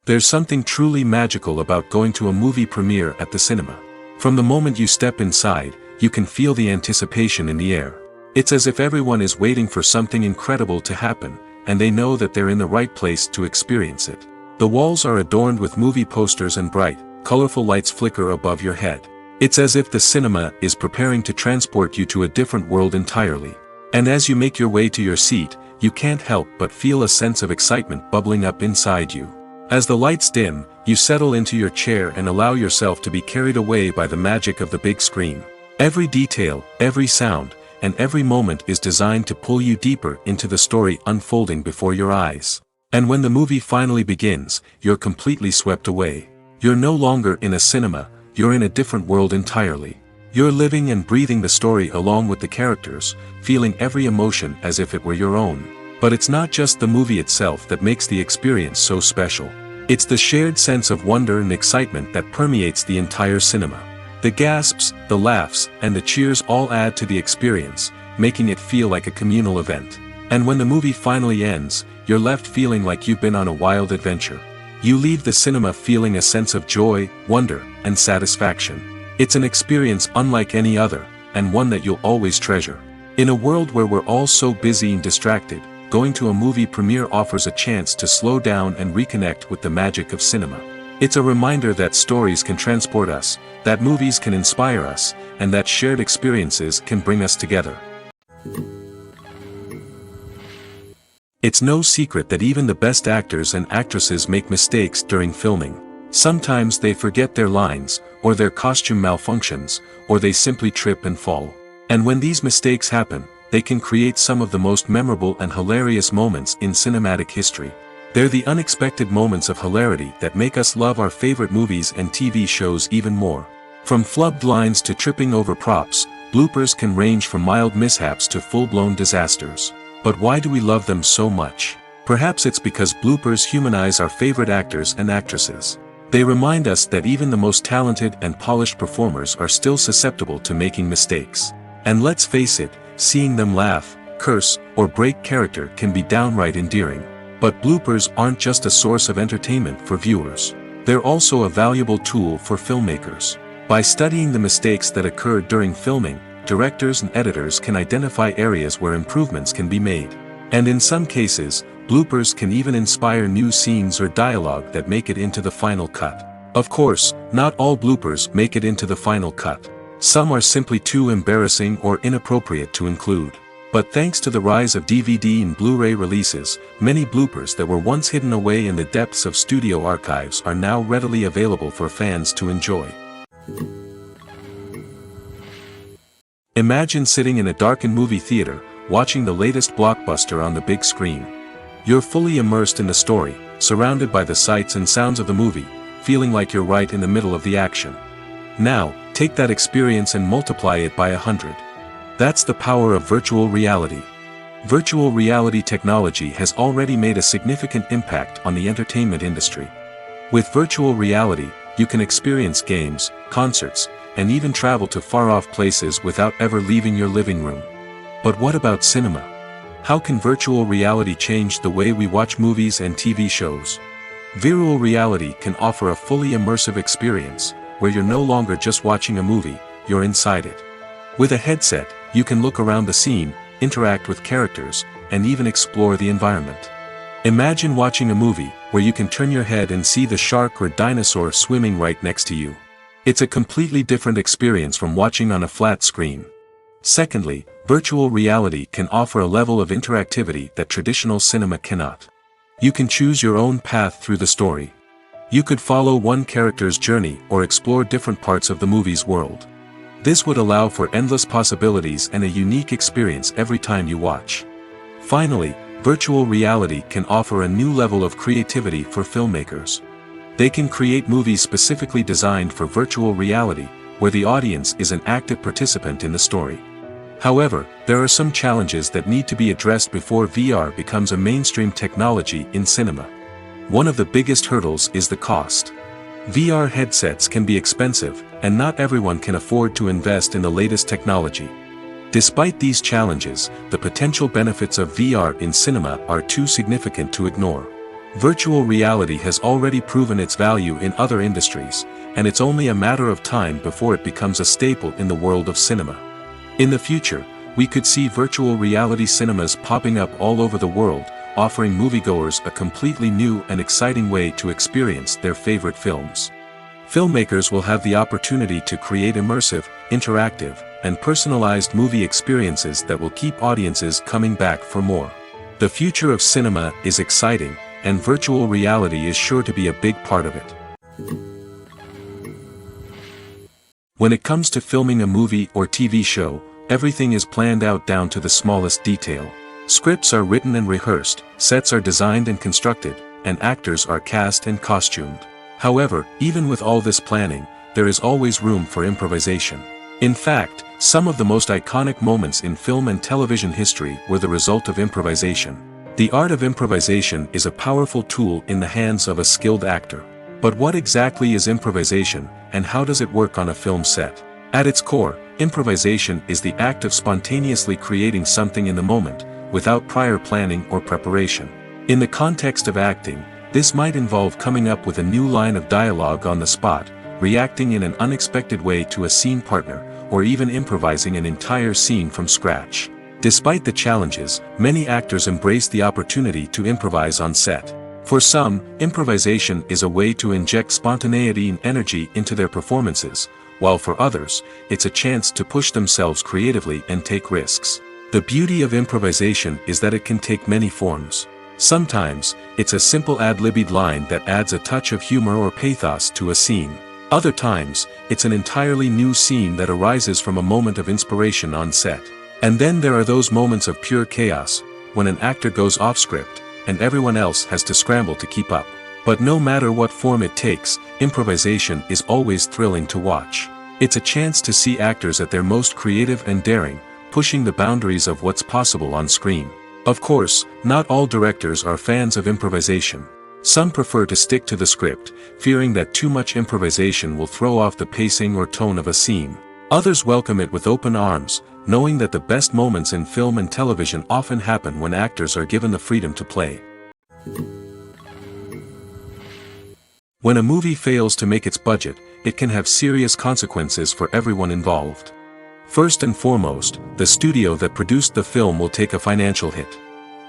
There's something truly magical about going to a movie premiere at the cinema. From the moment you step inside, you can feel the anticipation in the air. It's as if everyone is waiting for something incredible to happen, and they know that they're in the right place to experience it. The walls are adorned with movie posters and bright, colorful lights flicker above your head. It's as if the cinema is preparing to transport you to a different world entirely. And as you make your way to your seat, you can't help but feel a sense of excitement bubbling up inside you. As the lights dim, you settle into your chair and allow yourself to be carried away by the magic of the big screen. Every detail, every sound, and every moment is designed to pull you deeper into the story unfolding before your eyes. And when the movie finally begins, you're completely swept away. You're no longer in a cinema, you're in a different world entirely. You're living and breathing the story along with the characters, feeling every emotion as if it were your own. But it's not just the movie itself that makes the experience so special. It's the shared sense of wonder and excitement that permeates the entire cinema. The gasps, the laughs, and the cheers all add to the experience, making it feel like a communal event. And when the movie finally ends, you're left feeling like you've been on a wild adventure. You leave the cinema feeling a sense of joy, wonder, and satisfaction. It's an experience unlike any other, and one that you'll always treasure. In a world where we're all so busy and distracted, going to a movie premiere offers a chance to slow down and reconnect with the magic of cinema. It's a reminder that stories can transport us, that movies can inspire us, and that shared experiences can bring us together. It's no secret that even the best actors and actresses make mistakes during filming. Sometimes they forget their lines, or their costume malfunctions, or they simply trip and fall. And when these mistakes happen, they can create some of the most memorable and hilarious moments in cinematic history. They're the unexpected moments of hilarity that make us love our favorite movies and TV shows even more. From flubbed lines to tripping over props, bloopers can range from mild mishaps to full-blown disasters. But why do we love them so much? Perhaps it's because bloopers humanize our favorite actors and actresses. They remind us that even the most talented and polished performers are still susceptible to making mistakes. And let's face it, seeing them laugh, curse, or break character can be downright endearing. But bloopers aren't just a source of entertainment for viewers. They're also a valuable tool for filmmakers. By studying the mistakes that occurred during filming, directors and editors can identify areas where improvements can be made. And in some cases, bloopers can even inspire new scenes or dialogue that make it into the final cut. Of course, not all bloopers make it into the final cut. Some are simply too embarrassing or inappropriate to include. But thanks to the rise of DVD and Blu-ray releases, many bloopers that were once hidden away in the depths of studio archives are now readily available for fans to enjoy. Imagine sitting in a darkened movie theater, watching the latest blockbuster on the big screen. You're fully immersed in the story, surrounded by the sights and sounds of the movie, feeling like you're right in the middle of the action. Now, take that experience and multiply it by 100. That's the power of virtual reality. Virtual reality technology has already made a significant impact on the entertainment industry. With virtual reality, you can experience games, concerts, and even travel to far-off places without ever leaving your living room. But what about cinema? How can virtual reality change the way we watch movies and TV shows? Virtual reality can offer a fully immersive experience, where you're no longer just watching a movie, you're inside it. With a headset, you can look around the scene, interact with characters, and even explore the environment. Imagine watching a movie, where you can turn your head and see the shark or dinosaur swimming right next to you. It's a completely different experience from watching on a flat screen. Secondly, virtual reality can offer a level of interactivity that traditional cinema cannot. You can choose your own path through the story. You could follow one character's journey or explore different parts of the movie's world. This would allow for endless possibilities and a unique experience every time you watch. Finally, virtual reality can offer a new level of creativity for filmmakers. They can create movies specifically designed for virtual reality, where the audience is an active participant in the story. However, there are some challenges that need to be addressed before VR becomes a mainstream technology in cinema. One of the biggest hurdles is the cost. VR headsets can be expensive, and not everyone can afford to invest in the latest technology. Despite these challenges, the potential benefits of VR in cinema are too significant to ignore. Virtual reality has already proven its value in other industries, and it's only a matter of time before it becomes a staple in the world of cinema. In the future, we could see virtual reality cinemas popping up all over the world, offering moviegoers a completely new and exciting way to experience their favorite films. Filmmakers will have the opportunity to create immersive, interactive, and personalized movie experiences that will keep audiences coming back for more. The future of cinema is exciting, and virtual reality is sure to be a big part of it. When it comes to filming a movie or TV show, everything is planned out down to the smallest detail. Scripts are written and rehearsed, sets are designed and constructed, and actors are cast and costumed. However, even with all this planning, there is always room for improvisation. In fact, some of the most iconic moments in film and television history were the result of improvisation. The art of improvisation is a powerful tool in the hands of a skilled actor. But what exactly is improvisation, and how does it work on a film set? At its core, improvisation is the act of spontaneously creating something in the moment, without prior planning or preparation. In the context of acting, this might involve coming up with a new line of dialogue on the spot, reacting in an unexpected way to a scene partner, or even improvising an entire scene from scratch. Despite the challenges, many actors embrace the opportunity to improvise on set. For some, improvisation is a way to inject spontaneity and energy into their performances, while for others, it's a chance to push themselves creatively and take risks. The beauty of improvisation is that it can take many forms. Sometimes, it's a simple ad-libbed line that adds a touch of humor or pathos to a scene. Other times, it's an entirely new scene that arises from a moment of inspiration on set. And then there are those moments of pure chaos, when an actor goes off script, and everyone else has to scramble to keep up. But no matter what form it takes, improvisation is always thrilling to watch. It's a chance to see actors at their most creative and daring, pushing the boundaries of what's possible on screen. Of course, not all directors are fans of improvisation. Some prefer to stick to the script, fearing that too much improvisation will throw off the pacing or tone of a scene. Others welcome it with open arms, knowing that the best moments in film and television often happen when actors are given the freedom to play. When a movie fails to make its budget, it can have serious consequences for everyone involved. First and foremost, the studio that produced the film will take a financial hit.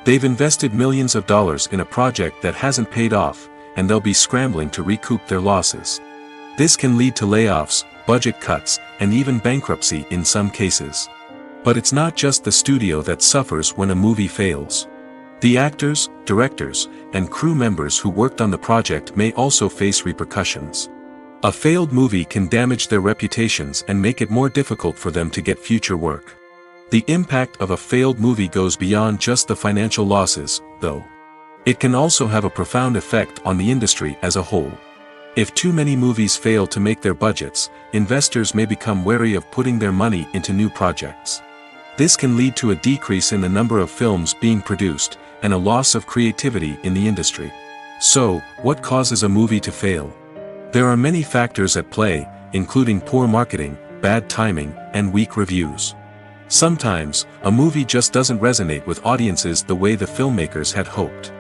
They've invested millions of dollars in a project that hasn't paid off, and they'll be scrambling to recoup their losses. This can lead to layoffs, budget cuts, and even bankruptcy in some cases. But it's not just the studio that suffers when a movie fails. The actors, directors, and crew members who worked on the project may also face repercussions. A failed movie can damage their reputations and make it more difficult for them to get future work. The impact of a failed movie goes beyond just the financial losses, though. It can also have a profound effect on the industry as a whole. If too many movies fail to make their budgets, investors may become wary of putting their money into new projects. This can lead to a decrease in the number of films being produced, and a loss of creativity in the industry. So, what causes a movie to fail? There are many factors at play, including poor marketing, bad timing, and weak reviews. Sometimes, a movie just doesn't resonate with audiences the way the filmmakers had hoped.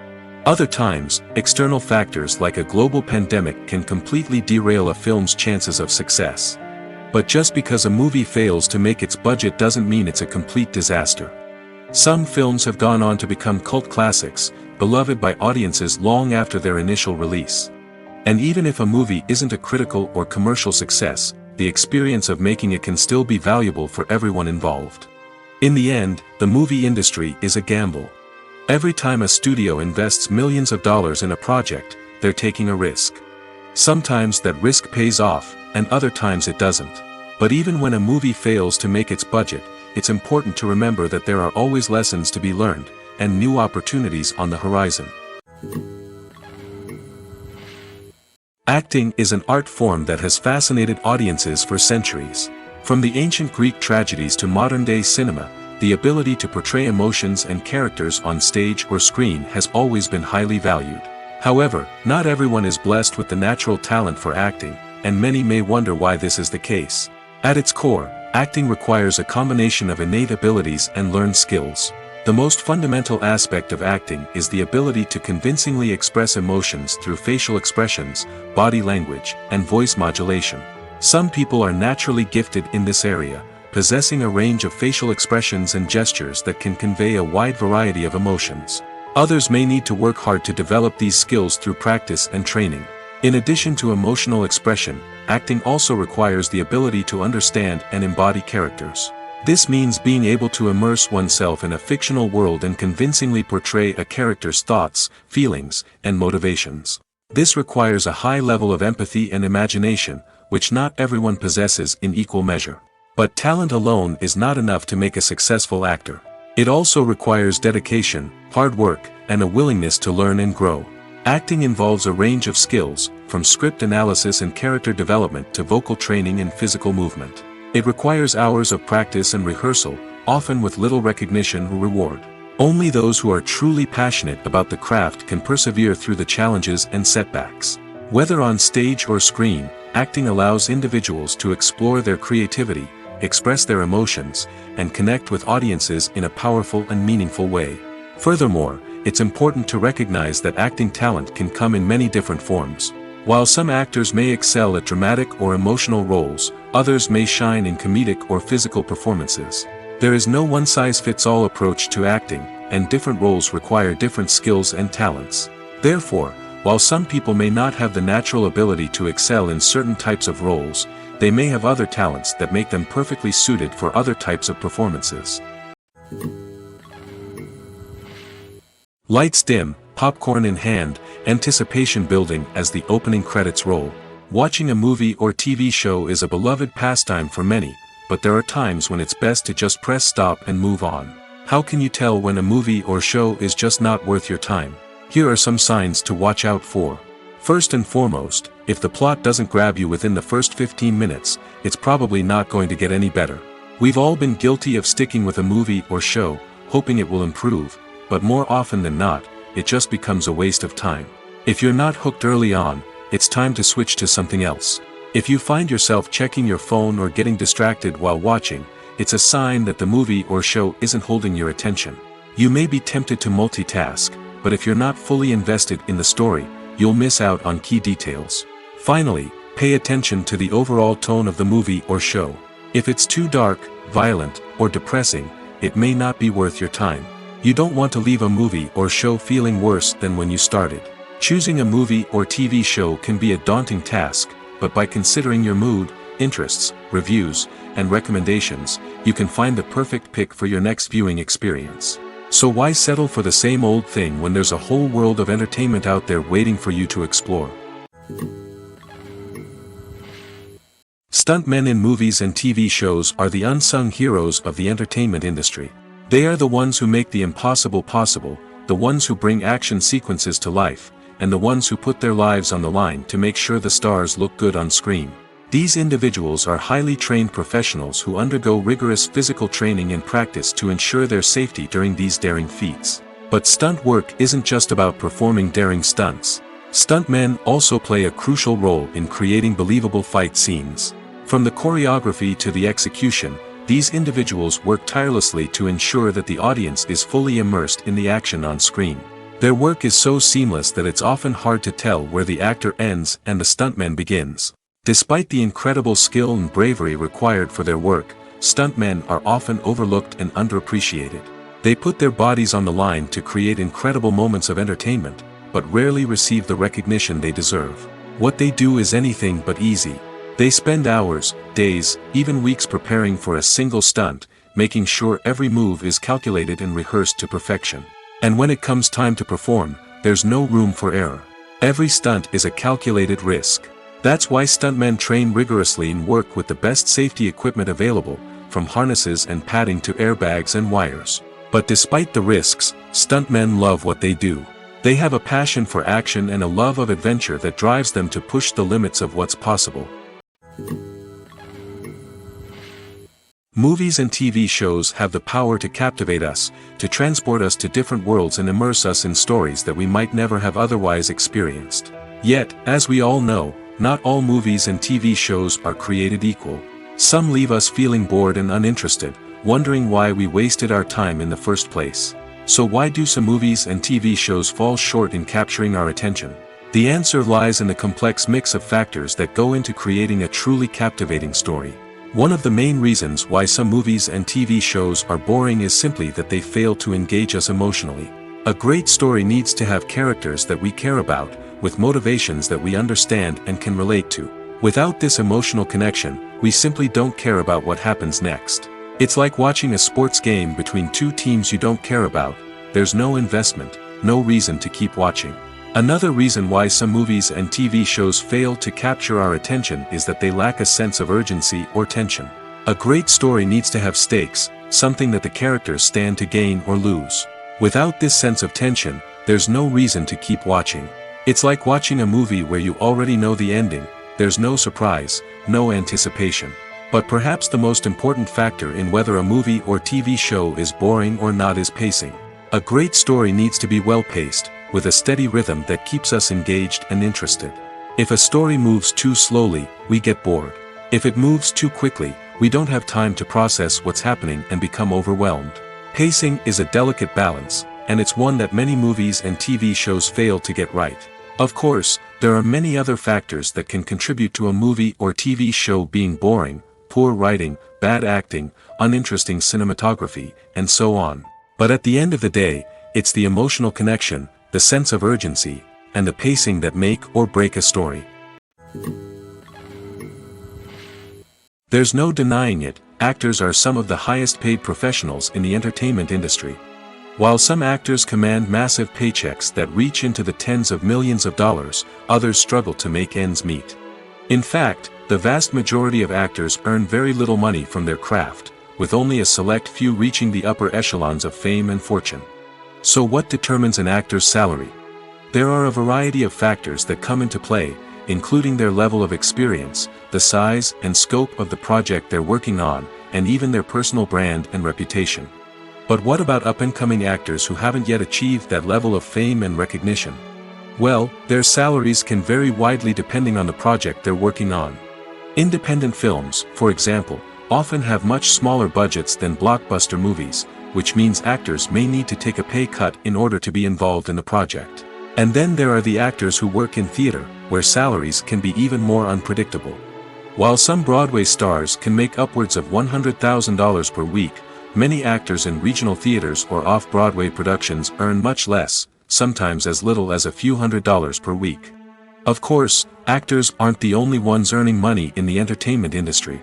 Other times, external factors like a global pandemic can completely derail a film's chances of success. But just because a movie fails to make its budget doesn't mean it's a complete disaster. Some films have gone on to become cult classics, beloved by audiences long after their initial release. And even if a movie isn't a critical or commercial success, the experience of making it can still be valuable for everyone involved. In the end, the movie industry is a gamble. Every time a studio invests millions of dollars in a project, they're taking a risk. Sometimes that risk pays off, and other times it doesn't. But even when a movie fails to make its budget, it's important to remember that there are always lessons to be learned, and new opportunities on the horizon. Acting is an art form that has fascinated audiences for centuries. From the ancient Greek tragedies to modern-day cinema, the ability to portray emotions and characters on stage or screen has always been highly valued. However, not everyone is blessed with the natural talent for acting, and many may wonder why this is the case. At its core, acting requires a combination of innate abilities and learned skills. The most fundamental aspect of acting is the ability to convincingly express emotions through facial expressions, body language, and voice modulation. Some people are naturally gifted in this area, possessing a range of facial expressions and gestures that can convey a wide variety of emotions. Others may need to work hard to develop these skills through practice and training. In addition to emotional expression, acting also requires the ability to understand and embody characters. This means being able to immerse oneself in a fictional world and convincingly portray a character's thoughts, feelings, and motivations. This requires a high level of empathy and imagination, which not everyone possesses in equal measure. But talent alone is not enough to make a successful actor. It also requires dedication, hard work, and a willingness to learn and grow. Acting involves a range of skills, from script analysis and character development to vocal training and physical movement. It requires hours of practice and rehearsal, often with little recognition or reward. Only those who are truly passionate about the craft can persevere through the challenges and setbacks. Whether on stage or screen, acting allows individuals to explore their creativity, express their emotions, and connect with audiences in a powerful and meaningful way. Furthermore, it's important to recognize that acting talent can come in many different forms. While some actors may excel at dramatic or emotional roles, others may shine in comedic or physical performances. There is no one-size-fits-all approach to acting, and different roles require different skills and talents. Therefore, while some people may not have the natural ability to excel in certain types of roles, they may have other talents that make them perfectly suited for other types of performances. Lights dim, popcorn in hand, anticipation building as the opening credits roll. Watching a movie or TV show is a beloved pastime for many, but there are times when it's best to just press stop and move on. How can you tell when a movie or show is just not worth your time? Here are some signs to watch out for. First and foremost, if the plot doesn't grab you within the first 15 minutes, it's probably not going to get any better. We've all been guilty of sticking with a movie or show, hoping it will improve, but more often than not, it just becomes a waste of time. If you're not hooked early on, it's time to switch to something else. If you find yourself checking your phone or getting distracted while watching, it's a sign that the movie or show isn't holding your attention. You may be tempted to multitask, but if you're not fully invested in the story, you'll miss out on key details. Finally, pay attention to the overall tone of the movie or show. If it's too dark, violent, or depressing, it may not be worth your time. You don't want to leave a movie or show feeling worse than when you started. Choosing a movie or TV show can be a daunting task, but by considering your mood, interests, reviews, and recommendations, you can find the perfect pick for your next viewing experience. So why settle for the same old thing when there's a whole world of entertainment out there waiting for you to explore? Stuntmen in movies and TV shows are the unsung heroes of the entertainment industry. They are the ones who make the impossible possible, the ones who bring action sequences to life, and the ones who put their lives on the line to make sure the stars look good on screen. These individuals are highly trained professionals who undergo rigorous physical training and practice to ensure their safety during these daring feats. But stunt work isn't just about performing daring stunts. Stuntmen also play a crucial role in creating believable fight scenes. From the choreography to the execution, these individuals work tirelessly to ensure that the audience is fully immersed in the action on screen. Their work is so seamless that it's often hard to tell where the actor ends and the stuntman begins. Despite the incredible skill and bravery required for their work, stuntmen are often overlooked and underappreciated. They put their bodies on the line to create incredible moments of entertainment, but rarely receive the recognition they deserve. What they do is anything but easy. They spend hours, days, even weeks preparing for a single stunt, making sure every move is calculated and rehearsed to perfection. And when it comes time to perform, there's no room for error. Every stunt is a calculated risk. That's why stuntmen train rigorously and work with the best safety equipment available, from harnesses and padding to airbags and wires. But despite the risks, stuntmen love what they do. They have a passion for action and a love of adventure that drives them to push the limits of what's possible. Movies and TV shows have the power to captivate us, to transport us to different worlds and immerse us in stories that we might never have otherwise experienced. Yet, as we all know, not all movies and TV shows are created equal. Some leave us feeling bored and uninterested, wondering why we wasted our time in the first place. So why do some movies and TV shows fall short in capturing our attention? The answer lies in the complex mix of factors that go into creating a truly captivating story. One of the main reasons why some movies and TV shows are boring is simply that they fail to engage us emotionally. A great story needs to have characters that we care about, with motivations that we understand and can relate to. Without this emotional connection, we simply don't care about what happens next. It's like watching a sports game between two teams you don't care about. There's no investment, no reason to keep watching. Another reason why some movies and TV shows fail to capture our attention is that they lack a sense of urgency or tension. A great story needs to have stakes, something that the characters stand to gain or lose. Without this sense of tension, there's no reason to keep watching. It's like watching a movie where you already know the ending, there's no surprise, no anticipation. But perhaps the most important factor in whether a movie or TV show is boring or not is pacing. A great story needs to be well-paced, with a steady rhythm that keeps us engaged and interested. If a story moves too slowly, we get bored. If it moves too quickly, we don't have time to process what's happening and become overwhelmed. Pacing is a delicate balance, and it's one that many movies and TV shows fail to get right. Of course, There are many other factors that can contribute to a movie or TV show being boring: poor writing, bad acting, uninteresting cinematography, and so on. But at the end of the day, it's the emotional connection, the sense of urgency, and the pacing that make or break a story. There's no denying it, actors are some of the highest paid professionals in the entertainment industry. While some actors command massive paychecks that reach into the tens of millions of dollars, others struggle to make ends meet. In fact, the vast majority of actors earn very little money from their craft, with only a select few reaching the upper echelons of fame and fortune. So what determines an actor's salary? There are a variety of factors that come into play, including their level of experience, the size and scope of the project they're working on, and even their personal brand and reputation. But what about up-and-coming actors who haven't yet achieved that level of fame and recognition? Well, their salaries can vary widely depending on the project they're working on. Independent films, for example, often have much smaller budgets than blockbuster movies, which means actors may need to take a pay cut in order to be involved in the project. And then there are the actors who work in theater, where salaries can be even more unpredictable. While some Broadway stars can make upwards of $100,000 per week, many actors in regional theaters or off-Broadway productions earn much less, sometimes as little as a few $100s per week. Of course, actors aren't the only ones earning money in the entertainment industry.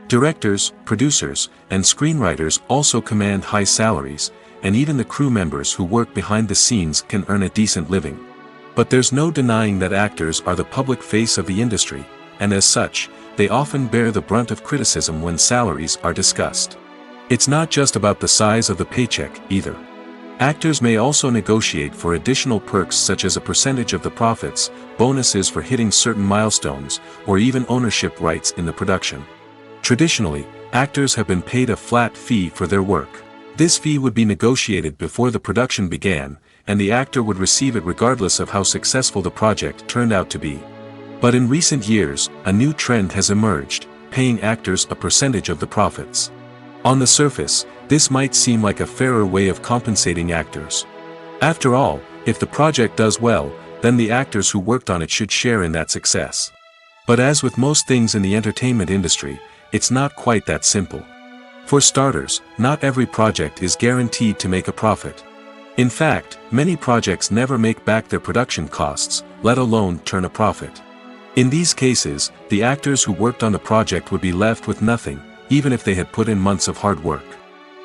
Directors, producers, and screenwriters also command high salaries, and even the crew members who work behind the scenes can earn a decent living. But there's no denying that actors are the public face of the industry, and as such, they often bear the brunt of criticism when salaries are discussed. It's not just about the size of the paycheck, either. Actors may also negotiate for additional perks such as a percentage of the profits, bonuses for hitting certain milestones, or even ownership rights in the production. Traditionally, actors have been paid a flat fee for their work. This fee would be negotiated before the production began, and the actor would receive it regardless of how successful the project turned out to be. But in recent years, a new trend has emerged, paying actors a percentage of the profits. On the surface, this might seem like a fairer way of compensating actors. After all, if the project does well, then the actors who worked on it should share in that success. But as with most things in the entertainment industry, it's not quite that simple. For starters, not every project is guaranteed to make a profit. In fact, many projects never make back their production costs, let alone turn a profit. In these cases, the actors who worked on the project would be left with nothing, even if they had put in months of hard work.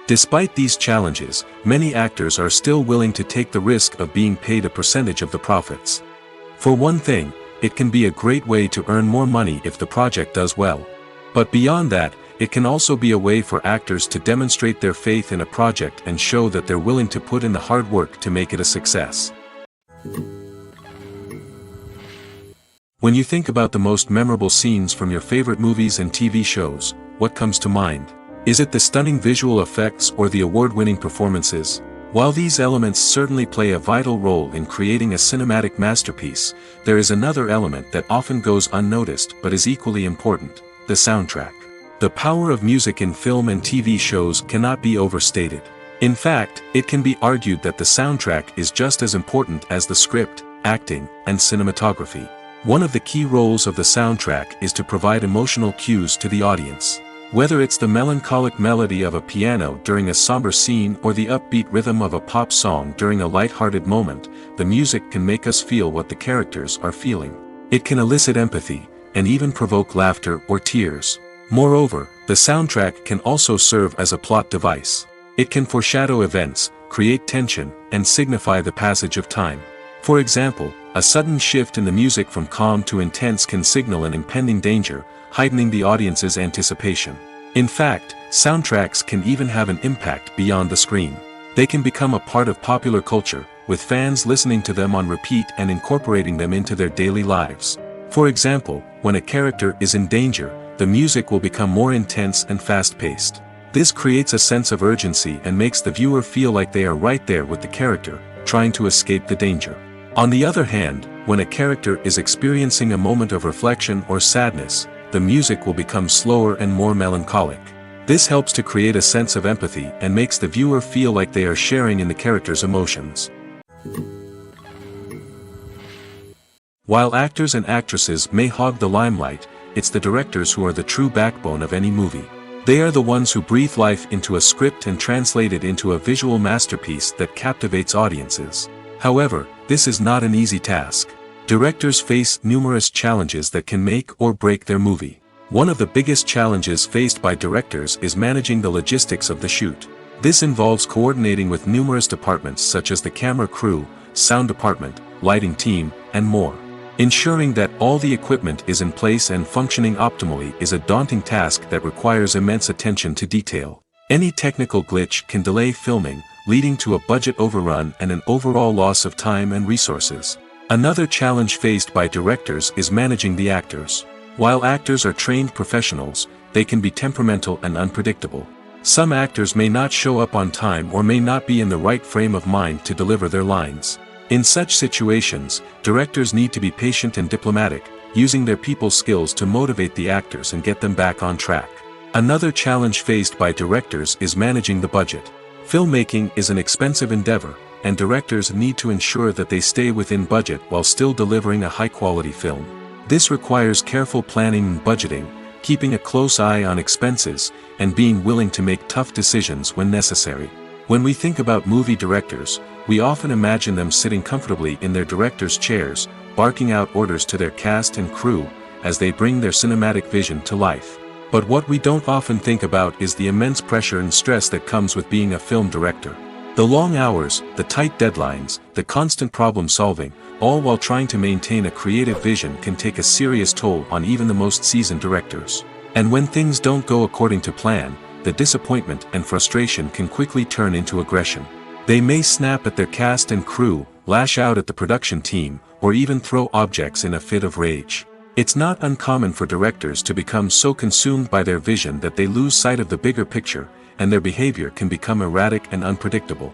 Despite these challenges, many actors are still willing to take the risk of being paid a percentage of the profits. For one thing, it can be a great way to earn more money if the project does well. But beyond that, it can also be a way for actors to demonstrate their faith in a project and show that they're willing to put in the hard work to make it a success. When you think about the most memorable scenes from your favorite movies and TV shows, what comes to mind? Is it the stunning visual effects or the award-winning performances? While these elements certainly play a vital role in creating a cinematic masterpiece, there is another element that often goes unnoticed but is equally important: the soundtrack. The power of music in film and TV shows cannot be overstated. In fact, it can be argued that the soundtrack is just as important as the script, acting, and cinematography. One of the key roles of the soundtrack is to provide emotional cues to the audience. Whether it's the melancholic melody of a piano during a somber scene or the upbeat rhythm of a pop song during a light-hearted moment, the music can make us feel what the characters are feeling. It can elicit empathy, and even provoke laughter or tears. Moreover, the soundtrack can also serve as a plot device. It can foreshadow events, create tension, and signify the passage of time. For example, a sudden shift in the music from calm to intense can signal an impending danger, heightening the audience's anticipation. In fact, soundtracks can even have an impact beyond the screen. They can become a part of popular culture, with fans listening to them on repeat and incorporating them into their daily lives. For example, when a character is in danger, the music will become more intense and fast-paced. This creates a sense of urgency and makes the viewer feel like they are right there with the character, trying to escape the danger. On the other hand, when a character is experiencing a moment of reflection or sadness, the music will become slower and more melancholic. This helps to create a sense of empathy and makes the viewer feel like they are sharing in the character's emotions. While actors and actresses may hog the limelight, it's the directors who are the true backbone of any movie. They are the ones who breathe life into a script and translate it into a visual masterpiece that captivates audiences. However, this is not an easy task. Directors face numerous challenges that can make or break their movie. One of the biggest challenges faced by directors is managing the logistics of the shoot. This involves coordinating with numerous departments such as the camera crew, sound department, lighting team, and more. Ensuring that all the equipment is in place and functioning optimally is a daunting task that requires immense attention to detail. Any technical glitch can delay filming, leading to a budget overrun and an overall loss of time and resources. Another challenge faced by directors is managing the actors. While actors are trained professionals, they can be temperamental and unpredictable. Some actors may not show up on time or may not be in the right frame of mind to deliver their lines. In such situations, directors need to be patient and diplomatic, using their people skills to motivate the actors and get them back on track. Another challenge faced by directors is managing the budget. Filmmaking is an expensive endeavor, and directors need to ensure that they stay within budget while still delivering a high-quality film. This requires careful planning and budgeting, keeping a close eye on expenses, and being willing to make tough decisions when necessary. When we think about movie directors, we often imagine them sitting comfortably in their director's chairs, barking out orders to their cast and crew, as they bring their cinematic vision to life. But what we don't often think about is the immense pressure and stress that comes with being a film director. The long hours, the tight deadlines, the constant problem solving, all while trying to maintain a creative vision can take a serious toll on even the most seasoned directors. And when things don't go according to plan, the disappointment and frustration can quickly turn into aggression. They may snap at their cast and crew, lash out at the production team, or even throw objects in a fit of rage. It's not uncommon for directors to become so consumed by their vision that they lose sight of the bigger picture, and their behavior can become erratic and unpredictable.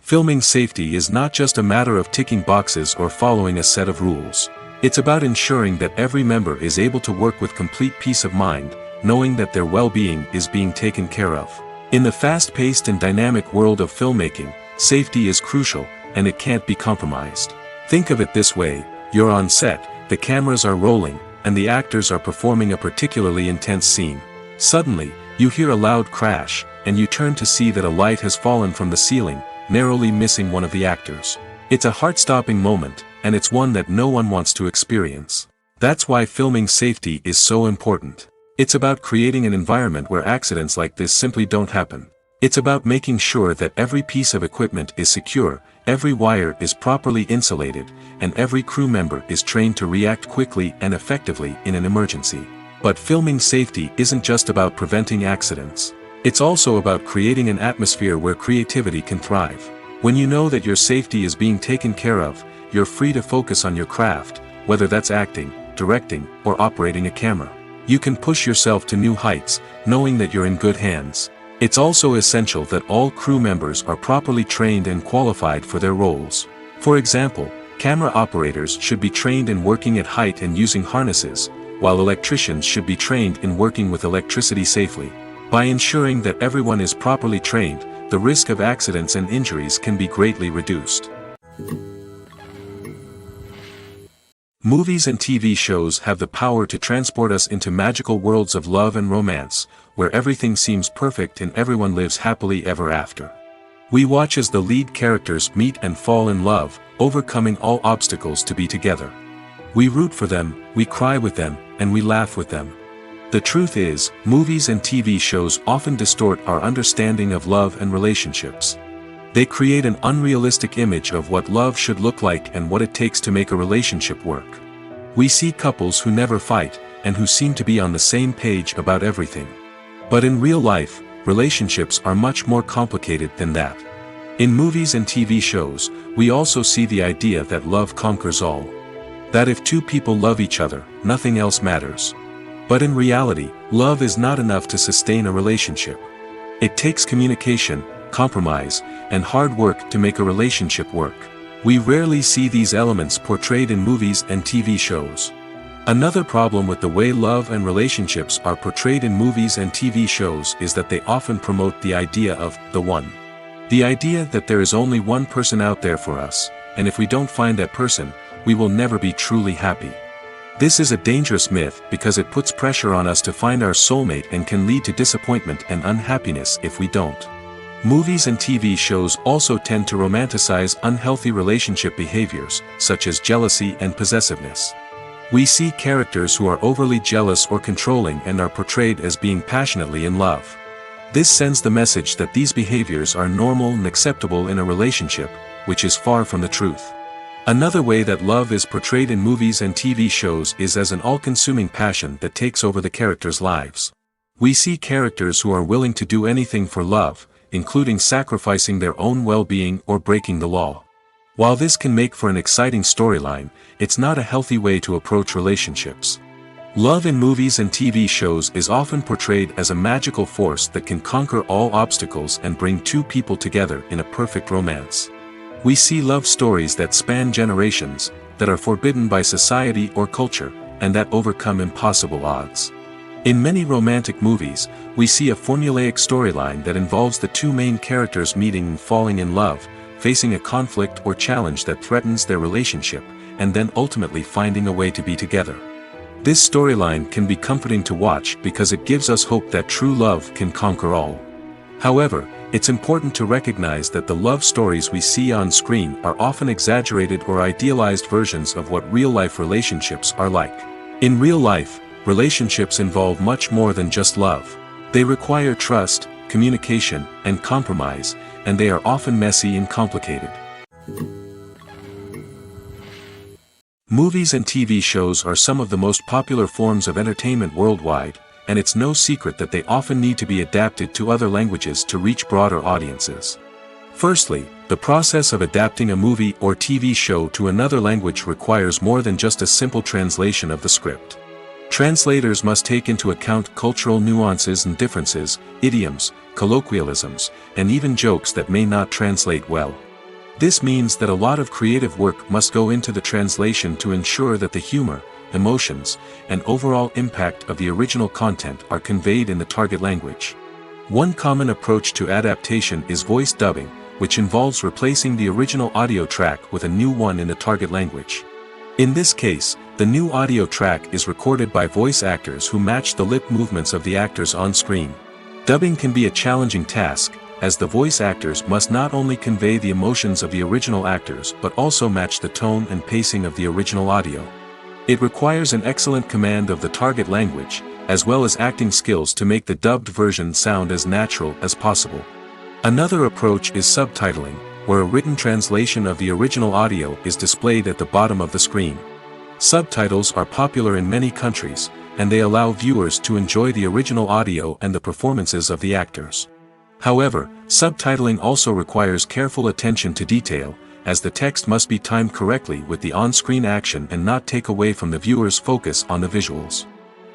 Filming safety is not just a matter of ticking boxes or following a set of rules. It's about ensuring that every member is able to work with complete peace of mind, knowing that their well-being is being taken care of. In the fast-paced and dynamic world of filmmaking, safety is crucial, and it can't be compromised. Think of it this way: you're on set, the cameras are rolling, and the actors are performing a particularly intense scene. Suddenly, you hear a loud crash, and you turn to see that a light has fallen from the ceiling, narrowly missing one of the actors. It's a heart-stopping moment, and it's one that no one wants to experience. That's why filming safety is so important. It's about creating an environment where accidents like this simply don't happen. It's about making sure that every piece of equipment is secure, every wire is properly insulated, and every crew member is trained to react quickly and effectively in an emergency. But filming safety isn't just about preventing accidents. It's also about creating an atmosphere where creativity can thrive. When you know that your safety is being taken care of, you're free to focus on your craft, whether that's acting, directing, or operating a camera. You can push yourself to new heights, knowing that you're in good hands. It's also essential that all crew members are properly trained and qualified for their roles. For example, camera operators should be trained in working at height and using harnesses, while electricians should be trained in working with electricity safely. By ensuring that everyone is properly trained, the risk of accidents and injuries can be greatly reduced. Movies and TV shows have the power to transport us into magical worlds of love and romance, where everything seems perfect and everyone lives happily ever after. We watch as the lead characters meet and fall in love, overcoming all obstacles to be together. We root for them, we cry with them, and we laugh with them. The truth is, movies and TV shows often distort our understanding of love and relationships. They create an unrealistic image of what love should look like and what it takes to make a relationship work. We see couples who never fight, and who seem to be on the same page about everything. But in real life, relationships are much more complicated than that. In movies and TV shows, we also see the idea that love conquers all. That if two people love each other, nothing else matters. But in reality, love is not enough to sustain a relationship. It takes communication, compromise, and hard work to make a relationship work. We rarely see these elements portrayed in movies and TV shows. Another problem with the way love and relationships are portrayed in movies and TV shows is that they often promote the idea of the one. The idea that there is only one person out there for us, and if we don't find that person, we will never be truly happy. This is a dangerous myth because it puts pressure on us to find our soulmate and can lead to disappointment and unhappiness if we don't. Movies and TV shows also tend to romanticize unhealthy relationship behaviors, such as jealousy and possessiveness. We see characters who are overly jealous or controlling and are portrayed as being passionately in love. This sends the message that these behaviors are normal and acceptable in a relationship, which is far from the truth. Another way that love is portrayed in movies and TV shows is as an all-consuming passion that takes over the characters' lives. We see characters who are willing to do anything for love, including sacrificing their own well-being or breaking the law. While this can make for an exciting storyline, it's not a healthy way to approach relationships. Love in movies and TV shows is often portrayed as a magical force that can conquer all obstacles and bring two people together in a perfect romance. We see love stories that span generations, that are forbidden by society or culture, and that overcome impossible odds. In many romantic movies, we see a formulaic storyline that involves the two main characters meeting and falling in love, facing a conflict or challenge that threatens their relationship, and then ultimately finding a way to be together. This storyline can be comforting to watch because it gives us hope that true love can conquer all. However, it's important to recognize that the love stories we see on screen are often exaggerated or idealized versions of what real-life relationships are like. In real life, relationships involve much more than just love. They require trust, communication, and compromise, and they are often messy and complicated. Movies and TV shows are some of the most popular forms of entertainment worldwide, and it's no secret that they often need to be adapted to other languages to reach broader audiences. Firstly, the process of adapting a movie or TV show to another language requires more than just a simple translation of the script. Translators must take into account cultural nuances and differences, idioms, colloquialisms, and even jokes that may not translate well. This means that a lot of creative work must go into the translation to ensure that the humor, emotions, and overall impact of the original content are conveyed in the target language. One common approach to adaptation is voice dubbing, which involves replacing the original audio track with a new one in the target language. In this case, the new audio track is recorded by voice actors who match the lip movements of the actors on screen. Dubbing can be a challenging task, as the voice actors must not only convey the emotions of the original actors but also match the tone and pacing of the original audio. It requires an excellent command of the target language, as well as acting skills to make the dubbed version sound as natural as possible. Another approach is subtitling, where a written translation of the original audio is displayed at the bottom of the screen. Subtitles are popular in many countries, and they allow viewers to enjoy the original audio and the performances of the actors. However, subtitling also requires careful attention to detail, as the text must be timed correctly with the on-screen action and not take away from the viewer's focus on the visuals.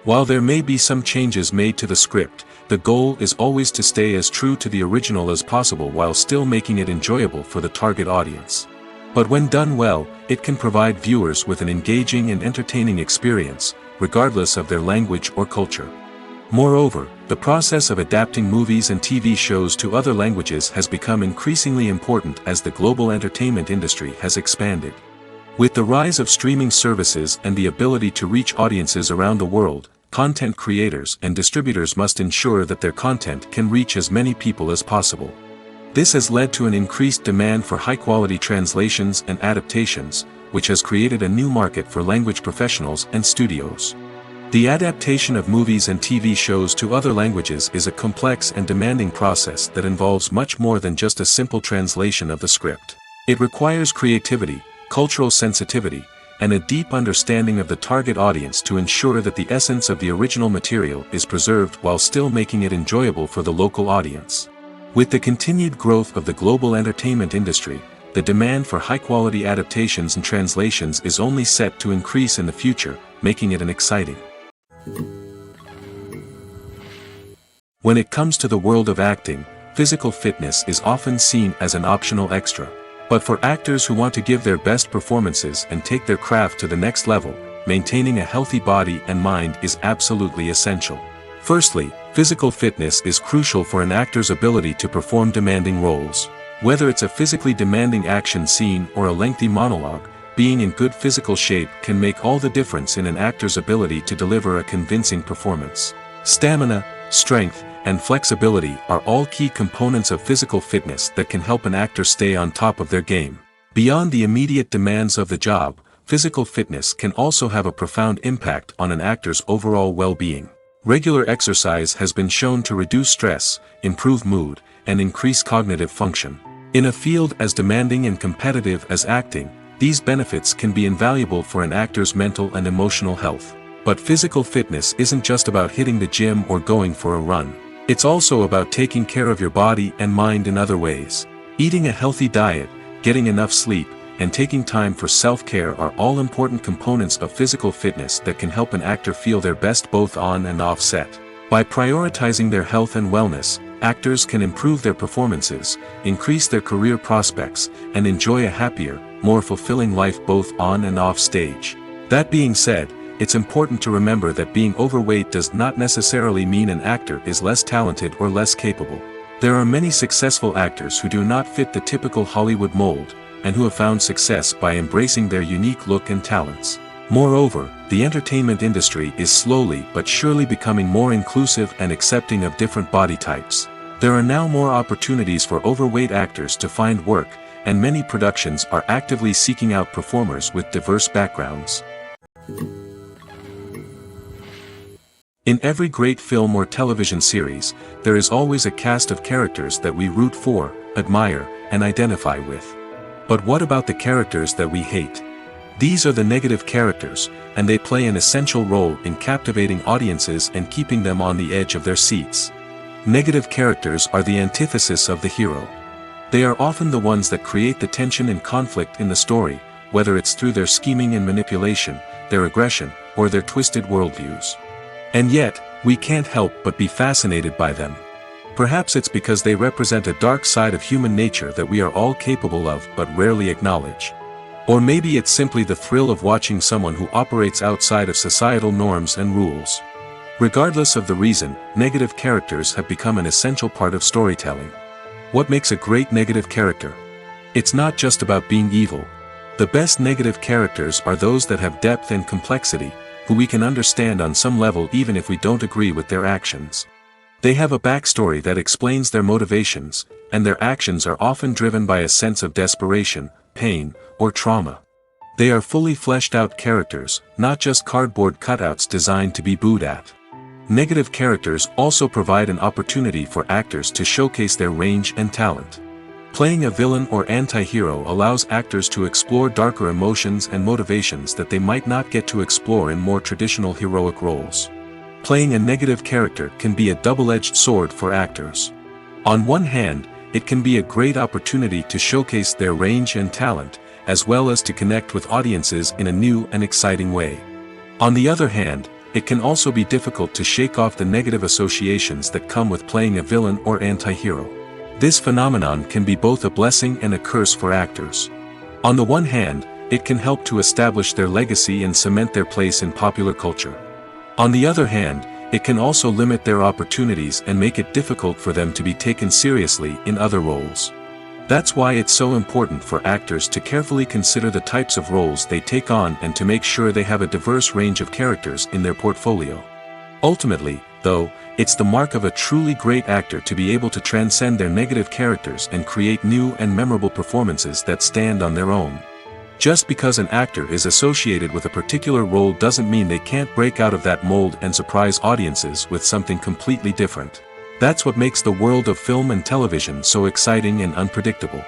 While there may be some changes made to the script, the goal is always to stay as true to the original as possible while still making it enjoyable for the target audience. But when done well, it can provide viewers with an engaging and entertaining experience, regardless of their language or culture. Moreover, the process of adapting movies and TV shows to other languages has become increasingly important as the global entertainment industry has expanded. With the rise of streaming services and the ability to reach audiences around the world, content creators and distributors must ensure that their content can reach as many people as possible. This has led to an increased demand for high-quality translations and adaptations, which has created a new market for language professionals and studios. The adaptation of movies and TV shows to other languages is a complex and demanding process that involves much more than just a simple translation of the script. It requires creativity, cultural sensitivity, and a deep understanding of the target audience to ensure that the essence of the original material is preserved while still making it enjoyable for the local audience. With the continued growth of the global entertainment industry, the demand for high-quality adaptations and translations is only set to increase in the future, making it an exciting. When it comes to the world of acting, physical fitness is often seen as an optional extra. But for actors who want to give their best performances and take their craft to the next level, maintaining a healthy body and mind is absolutely essential. Firstly, physical fitness is crucial for an actor's ability to perform demanding roles. Whether it's a physically demanding action scene or a lengthy monologue, being in good physical shape can make all the difference in an actor's ability to deliver a convincing performance. Stamina, strength, and flexibility are all key components of physical fitness that can help an actor stay on top of their game. Beyond the immediate demands of the job, physical fitness can also have a profound impact on an actor's overall well-being. Regular exercise has been shown to reduce stress, improve mood, and increase cognitive function. In a field as demanding and competitive as acting, these benefits can be invaluable for an actor's mental and emotional health. But physical fitness isn't just about hitting the gym or going for a run. It's also about taking care of your body and mind in other ways. Eating a healthy diet, getting enough sleep, and taking time for self-care are all important components of physical fitness that can help an actor feel their best both on and off set. By prioritizing their health and wellness, actors can improve their performances, increase their career prospects, and enjoy a happier, more fulfilling life both on and off stage. That being said, it's important to remember that being overweight does not necessarily mean an actor is less talented or less capable. There are many successful actors who do not fit the typical Hollywood mold, and who have found success by embracing their unique look and talents. Moreover, the entertainment industry is slowly but surely becoming more inclusive and accepting of different body types. There are now more opportunities for overweight actors to find work, and many productions are actively seeking out performers with diverse backgrounds. In every great film or television series, there is always a cast of characters that we root for, admire, and identify with. But what about the characters that we hate? These are the negative characters, and they play an essential role in captivating audiences and keeping them on the edge of their seats. Negative characters are the antithesis of the hero. They are often the ones that create the tension and conflict in the story, whether it's through their scheming and manipulation, their aggression, or their twisted worldviews. And yet, we can't help but be fascinated by them. Perhaps it's because they represent a dark side of human nature that we are all capable of but rarely acknowledge. Or maybe it's simply the thrill of watching someone who operates outside of societal norms and rules. Regardless of the reason, negative characters have become an essential part of storytelling. What makes a great negative character? It's not just about being evil. The best negative characters are those that have depth and complexity, who we can understand on some level even if we don't agree with their actions. They have a backstory that explains their motivations, and their actions are often driven by a sense of desperation, pain, or trauma. They are fully fleshed out characters, not just cardboard cutouts designed to be booed at. Negative characters also provide an opportunity for actors to showcase their range and talent. Playing a villain or anti-hero allows actors to explore darker emotions and motivations that they might not get to explore in more traditional heroic roles. Playing a negative character can be a double-edged sword for actors. On one hand, it can be a great opportunity to showcase their range and talent, as well as to connect with audiences in a new and exciting way. On the other hand, it can also be difficult to shake off the negative associations that come with playing a villain or anti-hero. This phenomenon can be both a blessing and a curse for actors. On the one hand, it can help to establish their legacy and cement their place in popular culture. On the other hand, it can also limit their opportunities and make it difficult for them to be taken seriously in other roles. That's why it's so important for actors to carefully consider the types of roles they take on and to make sure they have a diverse range of characters in their portfolio. Ultimately, though, it's the mark of a truly great actor to be able to transcend their negative characters and create new and memorable performances that stand on their own. Just because an actor is associated with a particular role doesn't mean they can't break out of that mold and surprise audiences with something completely different. That's what makes the world of film and television so exciting and unpredictable.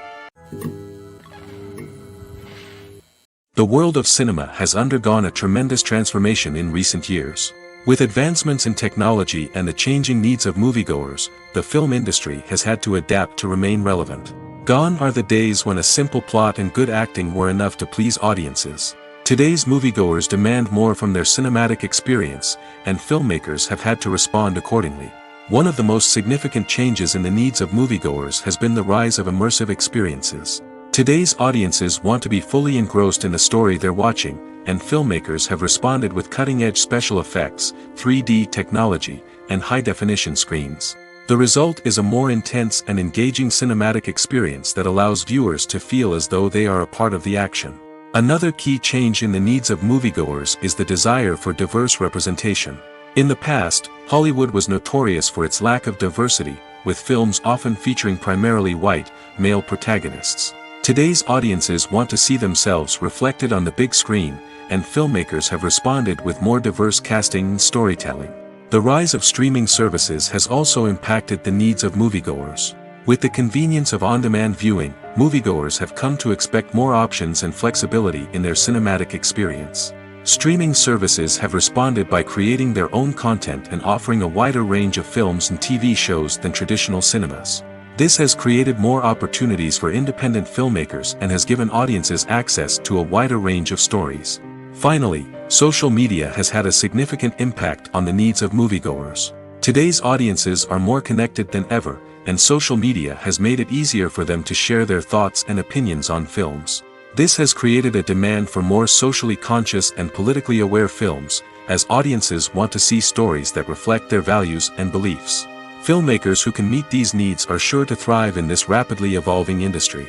The world of cinema has undergone a tremendous transformation in recent years. With advancements in technology and the changing needs of moviegoers, the film industry has had to adapt to remain relevant. Gone are the days when a simple plot and good acting were enough to please audiences. Today's moviegoers demand more from their cinematic experience, and filmmakers have had to respond accordingly. One of the most significant changes in the needs of moviegoers has been the rise of immersive experiences. Today's audiences want to be fully engrossed in the story they're watching, and filmmakers have responded with cutting-edge special effects, 3D technology, and high-definition screens. The result is a more intense and engaging cinematic experience that allows viewers to feel as though they are a part of the action. Another key change in the needs of moviegoers is the desire for diverse representation. In the past, Hollywood was notorious for its lack of diversity, with films often featuring primarily white, male protagonists. Today's audiences want to see themselves reflected on the big screen, and filmmakers have responded with more diverse casting and storytelling. The rise of streaming services has also impacted the needs of moviegoers. With the convenience of on-demand viewing, moviegoers have come to expect more options and flexibility in their cinematic experience. Streaming services have responded by creating their own content and offering a wider range of films and TV shows than traditional cinemas. This has created more opportunities for independent filmmakers and has given audiences access to a wider range of stories. Finally, social media has had a significant impact on the needs of moviegoers. Today's audiences are more connected than ever, and social media has made it easier for them to share their thoughts and opinions on films. This has created a demand for more socially conscious and politically aware films, as audiences want to see stories that reflect their values and beliefs. Filmmakers who can meet these needs are sure to thrive in this rapidly evolving industry.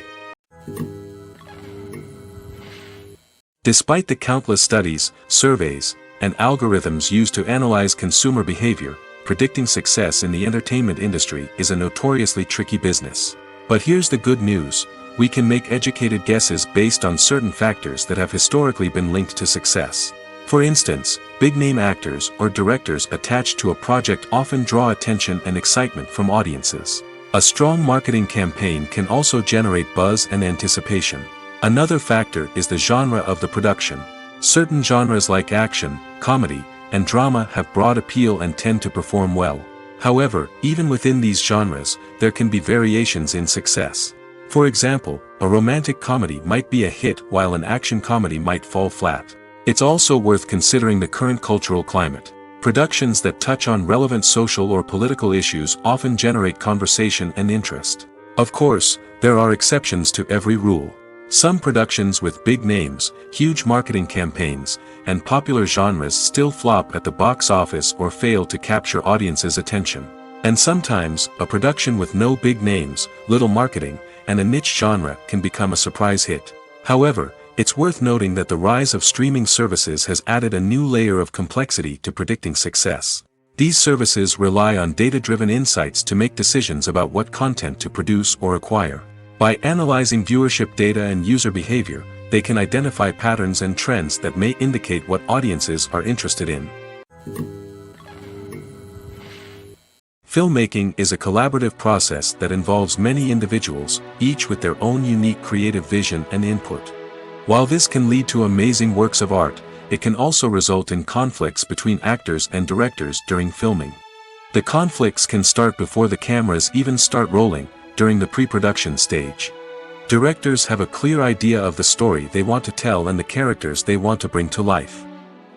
Despite the countless studies, surveys, and algorithms used to analyze consumer behavior, predicting success in the entertainment industry is a notoriously tricky business. But here's the good news: we can make educated guesses based on certain factors that have historically been linked to success. For instance, big-name actors or directors attached to a project often draw attention and excitement from audiences. A strong marketing campaign can also generate buzz and anticipation. Another factor is the genre of the production. Certain genres like action, comedy, and drama have broad appeal and tend to perform well. However, even within these genres, there can be variations in success. For example, a romantic comedy might be a hit while an action comedy might fall flat. It's also worth considering the current cultural climate. Productions that touch on relevant social or political issues often generate conversation and interest. Of course, there are exceptions to every rule. Some productions with big names, huge marketing campaigns, and popular genres still flop at the box office or fail to capture audiences' attention. And sometimes, a production with no big names, little marketing, and a niche genre can become a surprise hit. However, it's worth noting that the rise of streaming services has added a new layer of complexity to predicting success. These services rely on data-driven insights to make decisions about what content to produce or acquire. By analyzing viewership data and user behavior, they can identify patterns and trends that may indicate what audiences are interested in. Filmmaking is a collaborative process that involves many individuals, each with their own unique creative vision and input. While this can lead to amazing works of art, it can also result in conflicts between actors and directors during filming. The conflicts can start before the cameras even start rolling, during the pre-production stage. Directors have a clear idea of the story they want to tell and the characters they want to bring to life.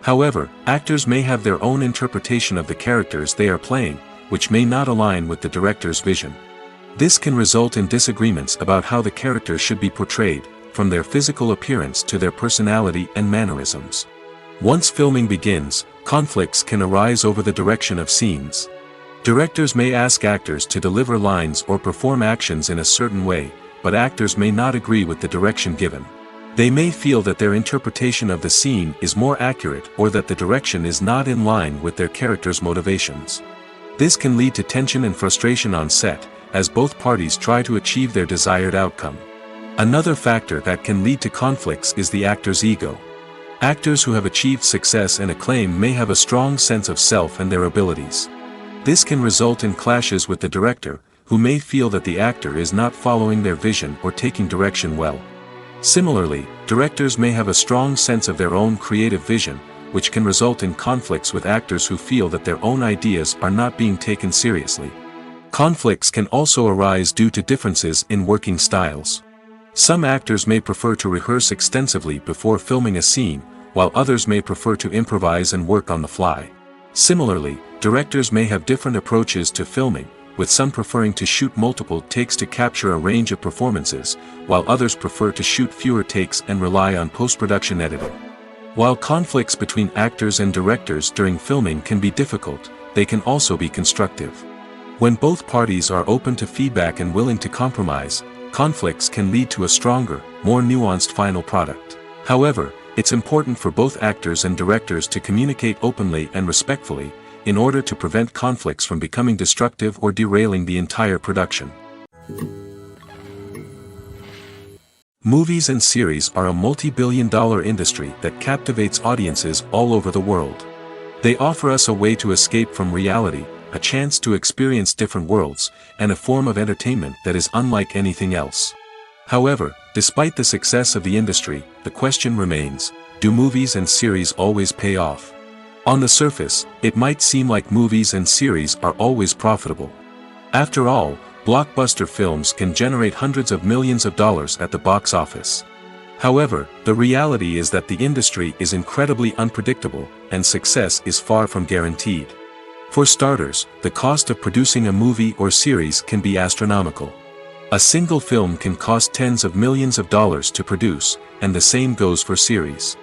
However, actors may have their own interpretation of the characters they are playing, which may not align with the director's vision. This can result in disagreements about how the characters should be portrayed, from their physical appearance to their personality and mannerisms. Once filming begins, conflicts can arise over the direction of scenes. Directors may ask actors to deliver lines or perform actions in a certain way, but actors may not agree with the direction given. They may feel that their interpretation of the scene is more accurate or that the direction is not in line with their character's motivations. This can lead to tension and frustration on set, as both parties try to achieve their desired outcome. Another factor that can lead to conflicts is the actor's ego. Actors who have achieved success and acclaim may have a strong sense of self and their abilities. This can result in clashes with the director, who may feel that the actor is not following their vision or taking direction well. Similarly, directors may have a strong sense of their own creative vision, which can result in conflicts with actors who feel that their own ideas are not being taken seriously. Conflicts can also arise due to differences in working styles. Some actors may prefer to rehearse extensively before filming a scene, while others may prefer to improvise and work on the fly. Similarly, directors may have different approaches to filming, with some preferring to shoot multiple takes to capture a range of performances, while others prefer to shoot fewer takes and rely on post-production editing. While conflicts between actors and directors during filming can be difficult, they can also be constructive. When both parties are open to feedback and willing to compromise, conflicts can lead to a stronger, more nuanced final product. However, it's important for both actors and directors to communicate openly and respectfully, in order to prevent conflicts from becoming destructive or derailing the entire production. Movies and series are a multi-billion-dollar industry that captivates audiences all over the world. They offer us a way to escape from reality, a chance to experience different worlds, and a form of entertainment that is unlike anything else. However, despite the success of the industry, the question remains, do movies and series always pay off? On the surface, it might seem like movies and series are always profitable. After all, blockbuster films can generate hundreds of millions of dollars at the box office. However, the reality is that the industry is incredibly unpredictable, and success is far from guaranteed. For starters, the cost of producing a movie or series can be astronomical. A single film can cost tens of millions of dollars to produce, and the same goes for series.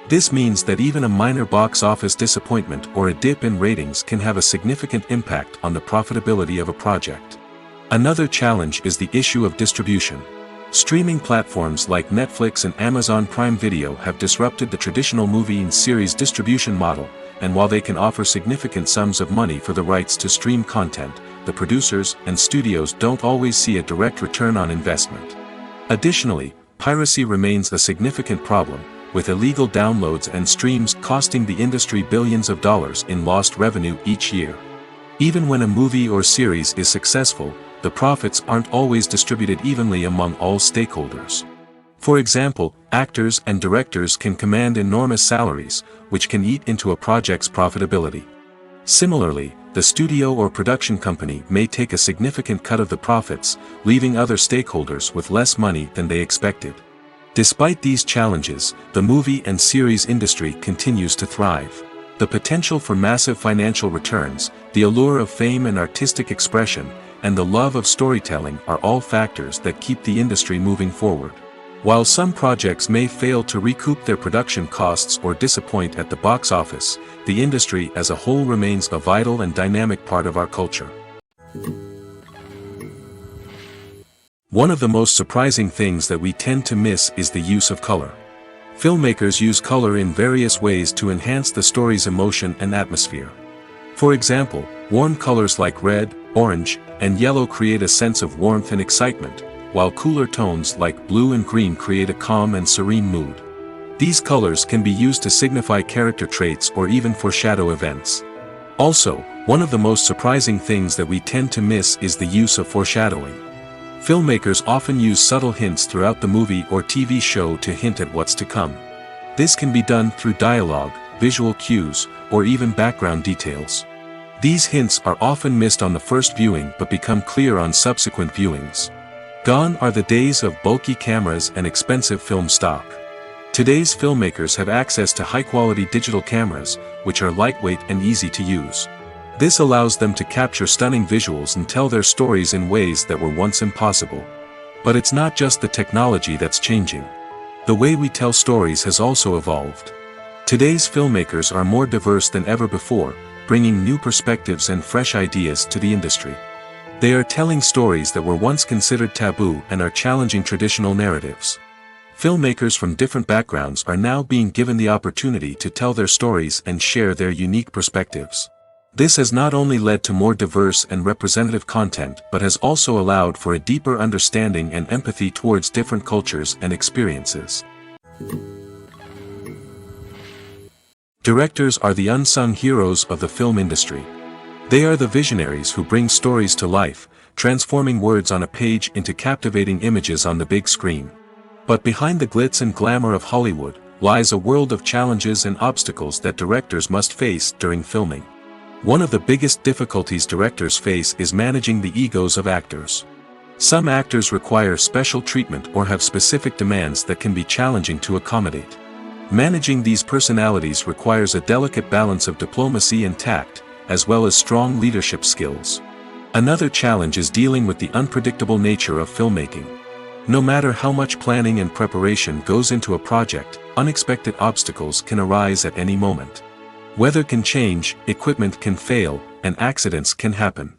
This means that even a minor box office disappointment or a dip in ratings can have a significant impact on the profitability of a project. Another challenge is the issue of distribution. Streaming platforms like Netflix and Amazon Prime Video have disrupted the traditional movie and series distribution model, and while they can offer significant sums of money for the rights to stream content, the producers and studios don't always see a direct return on investment. Additionally, piracy remains a significant problem, with illegal downloads and streams costing the industry billions of dollars in lost revenue each year. Even when a movie or series is successful, the profits aren't always distributed evenly among all stakeholders. For example, actors and directors can command enormous salaries, which can eat into a project's profitability. Similarly, the studio or production company may take a significant cut of the profits, leaving other stakeholders with less money than they expected. Despite these challenges, the movie and series industry continues to thrive. The potential for massive financial returns, the allure of fame and artistic expression, and the love of storytelling are all factors that keep the industry moving forward. While some projects may fail to recoup their production costs or disappoint at the box office, the industry as a whole remains a vital and dynamic part of our culture. One of the most surprising things that we tend to miss is the use of color. Filmmakers use color in various ways to enhance the story's emotion and atmosphere. For example, warm colors like red, orange, and yellow create a sense of warmth and excitement, while cooler tones like blue and green create a calm and serene mood. These colors can be used to signify character traits or even foreshadow events. Also, one of the most surprising things that we tend to miss is the use of foreshadowing. Filmmakers often use subtle hints throughout the movie or TV show to hint at what's to come. This can be done through dialogue, visual cues, or even background details. These hints are often missed on the first viewing but become clear on subsequent viewings. Gone are the days of bulky cameras and expensive film stock. Today's filmmakers have access to high-quality digital cameras, which are lightweight and easy to use. This allows them to capture stunning visuals and tell their stories in ways that were once impossible. But it's not just the technology that's changing. The way we tell stories has also evolved. Today's filmmakers are more diverse than ever before, bringing new perspectives and fresh ideas to the industry. They are telling stories that were once considered taboo and are challenging traditional narratives. Filmmakers from different backgrounds are now being given the opportunity to tell their stories and share their unique perspectives. This has not only led to more diverse and representative content but has also allowed for a deeper understanding and empathy towards different cultures and experiences. Directors are the unsung heroes of the film industry. They are the visionaries who bring stories to life, transforming words on a page into captivating images on the big screen. But behind the glitz and glamour of Hollywood lies a world of challenges and obstacles that directors must face during filming. One of the biggest difficulties directors face is managing the egos of actors. Some actors require special treatment or have specific demands that can be challenging to accommodate. Managing these personalities requires a delicate balance of diplomacy and tact, as well as strong leadership skills. Another challenge is dealing with the unpredictable nature of filmmaking. No matter how much planning and preparation goes into a project, unexpected obstacles can arise at any moment. Weather can change, equipment can fail, and accidents can happen.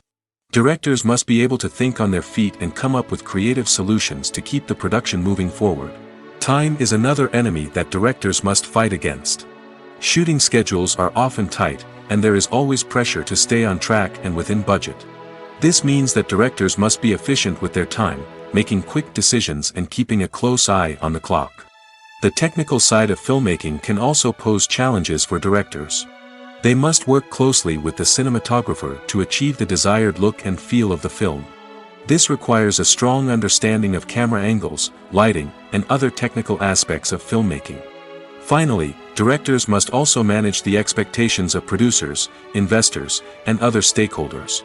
Directors must be able to think on their feet and come up with creative solutions to keep the production moving forward. Time is another enemy that directors must fight against. Shooting schedules are often tight, and there is always pressure to stay on track and within budget. This means that directors must be efficient with their time, making quick decisions and keeping a close eye on the clock. The technical side of filmmaking can also pose challenges for directors. They must work closely with the cinematographer to achieve the desired look and feel of the film. This requires a strong understanding of camera angles, lighting, and other technical aspects of filmmaking. Finally, directors must also manage the expectations of producers, investors, and other stakeholders.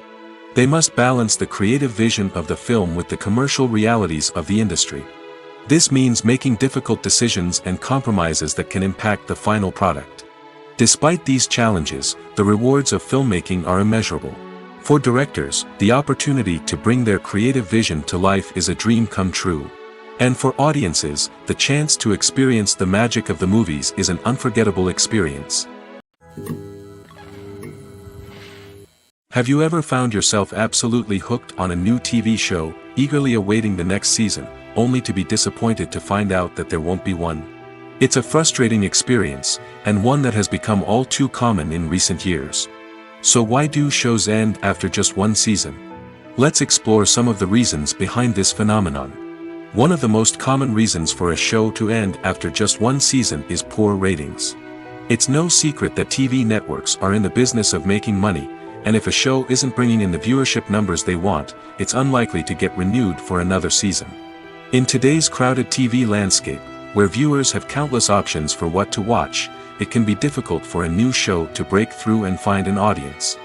They must balance the creative vision of the film with the commercial realities of the industry. This means making difficult decisions and compromises that can impact the final product. Despite these challenges, the rewards of filmmaking are immeasurable. For directors, the opportunity to bring their creative vision to life is a dream come true. And for audiences, the chance to experience the magic of the movies is an unforgettable experience. Have you ever found yourself absolutely hooked on a new TV show, eagerly awaiting the next season, only to be disappointed to find out that there won't be one? It's a frustrating experience, and one that has become all too common in recent years. So why do shows end after just one season? Let's explore some of the reasons behind this phenomenon. One of the most common reasons for a show to end after just one season is poor ratings. It's no secret that TV networks are in the business of making money, and if a show isn't bringing in the viewership numbers they want, it's unlikely to get renewed for another season. In today's crowded TV landscape, where viewers have countless options for what to watch, it can be difficult for a new show to break through and find an audience.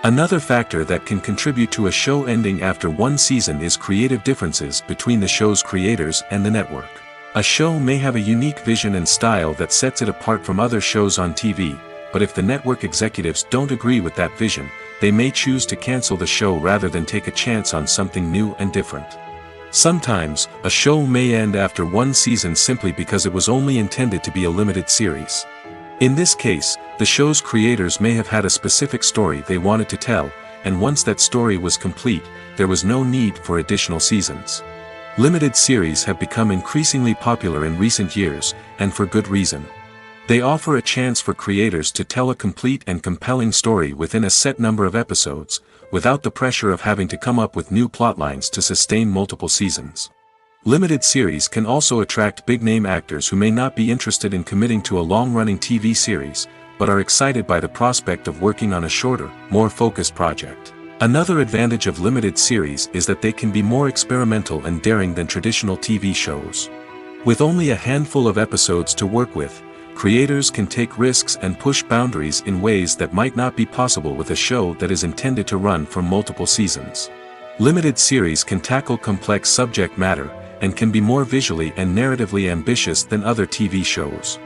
Another factor that can contribute to a show ending after one season is creative differences between the show's creators and the network. A show may have a unique vision and style that sets it apart from other shows on TV, but if the network executives don't agree with that vision, they may choose to cancel the show rather than take a chance on something new and different. Sometimes, a show may end after one season simply because it was only intended to be a limited series. In this case, the show's creators may have had a specific story they wanted to tell, and once that story was complete, there was no need for additional seasons. Limited series have become increasingly popular in recent years, and for good reason. They offer a chance for creators to tell a complete and compelling story within a set number of episodes, without the pressure of having to come up with new plotlines to sustain multiple seasons. Limited series can also attract big-name actors who may not be interested in committing to a long-running TV series, but are excited by the prospect of working on a shorter, more focused project. Another advantage of limited series is that they can be more experimental and daring than traditional TV shows. With only a handful of episodes to work with, creators can take risks and push boundaries in ways that might not be possible with a show that is intended to run for multiple seasons. Limited series can tackle complex subject matter, and can be more visually and narratively ambitious than other TV shows.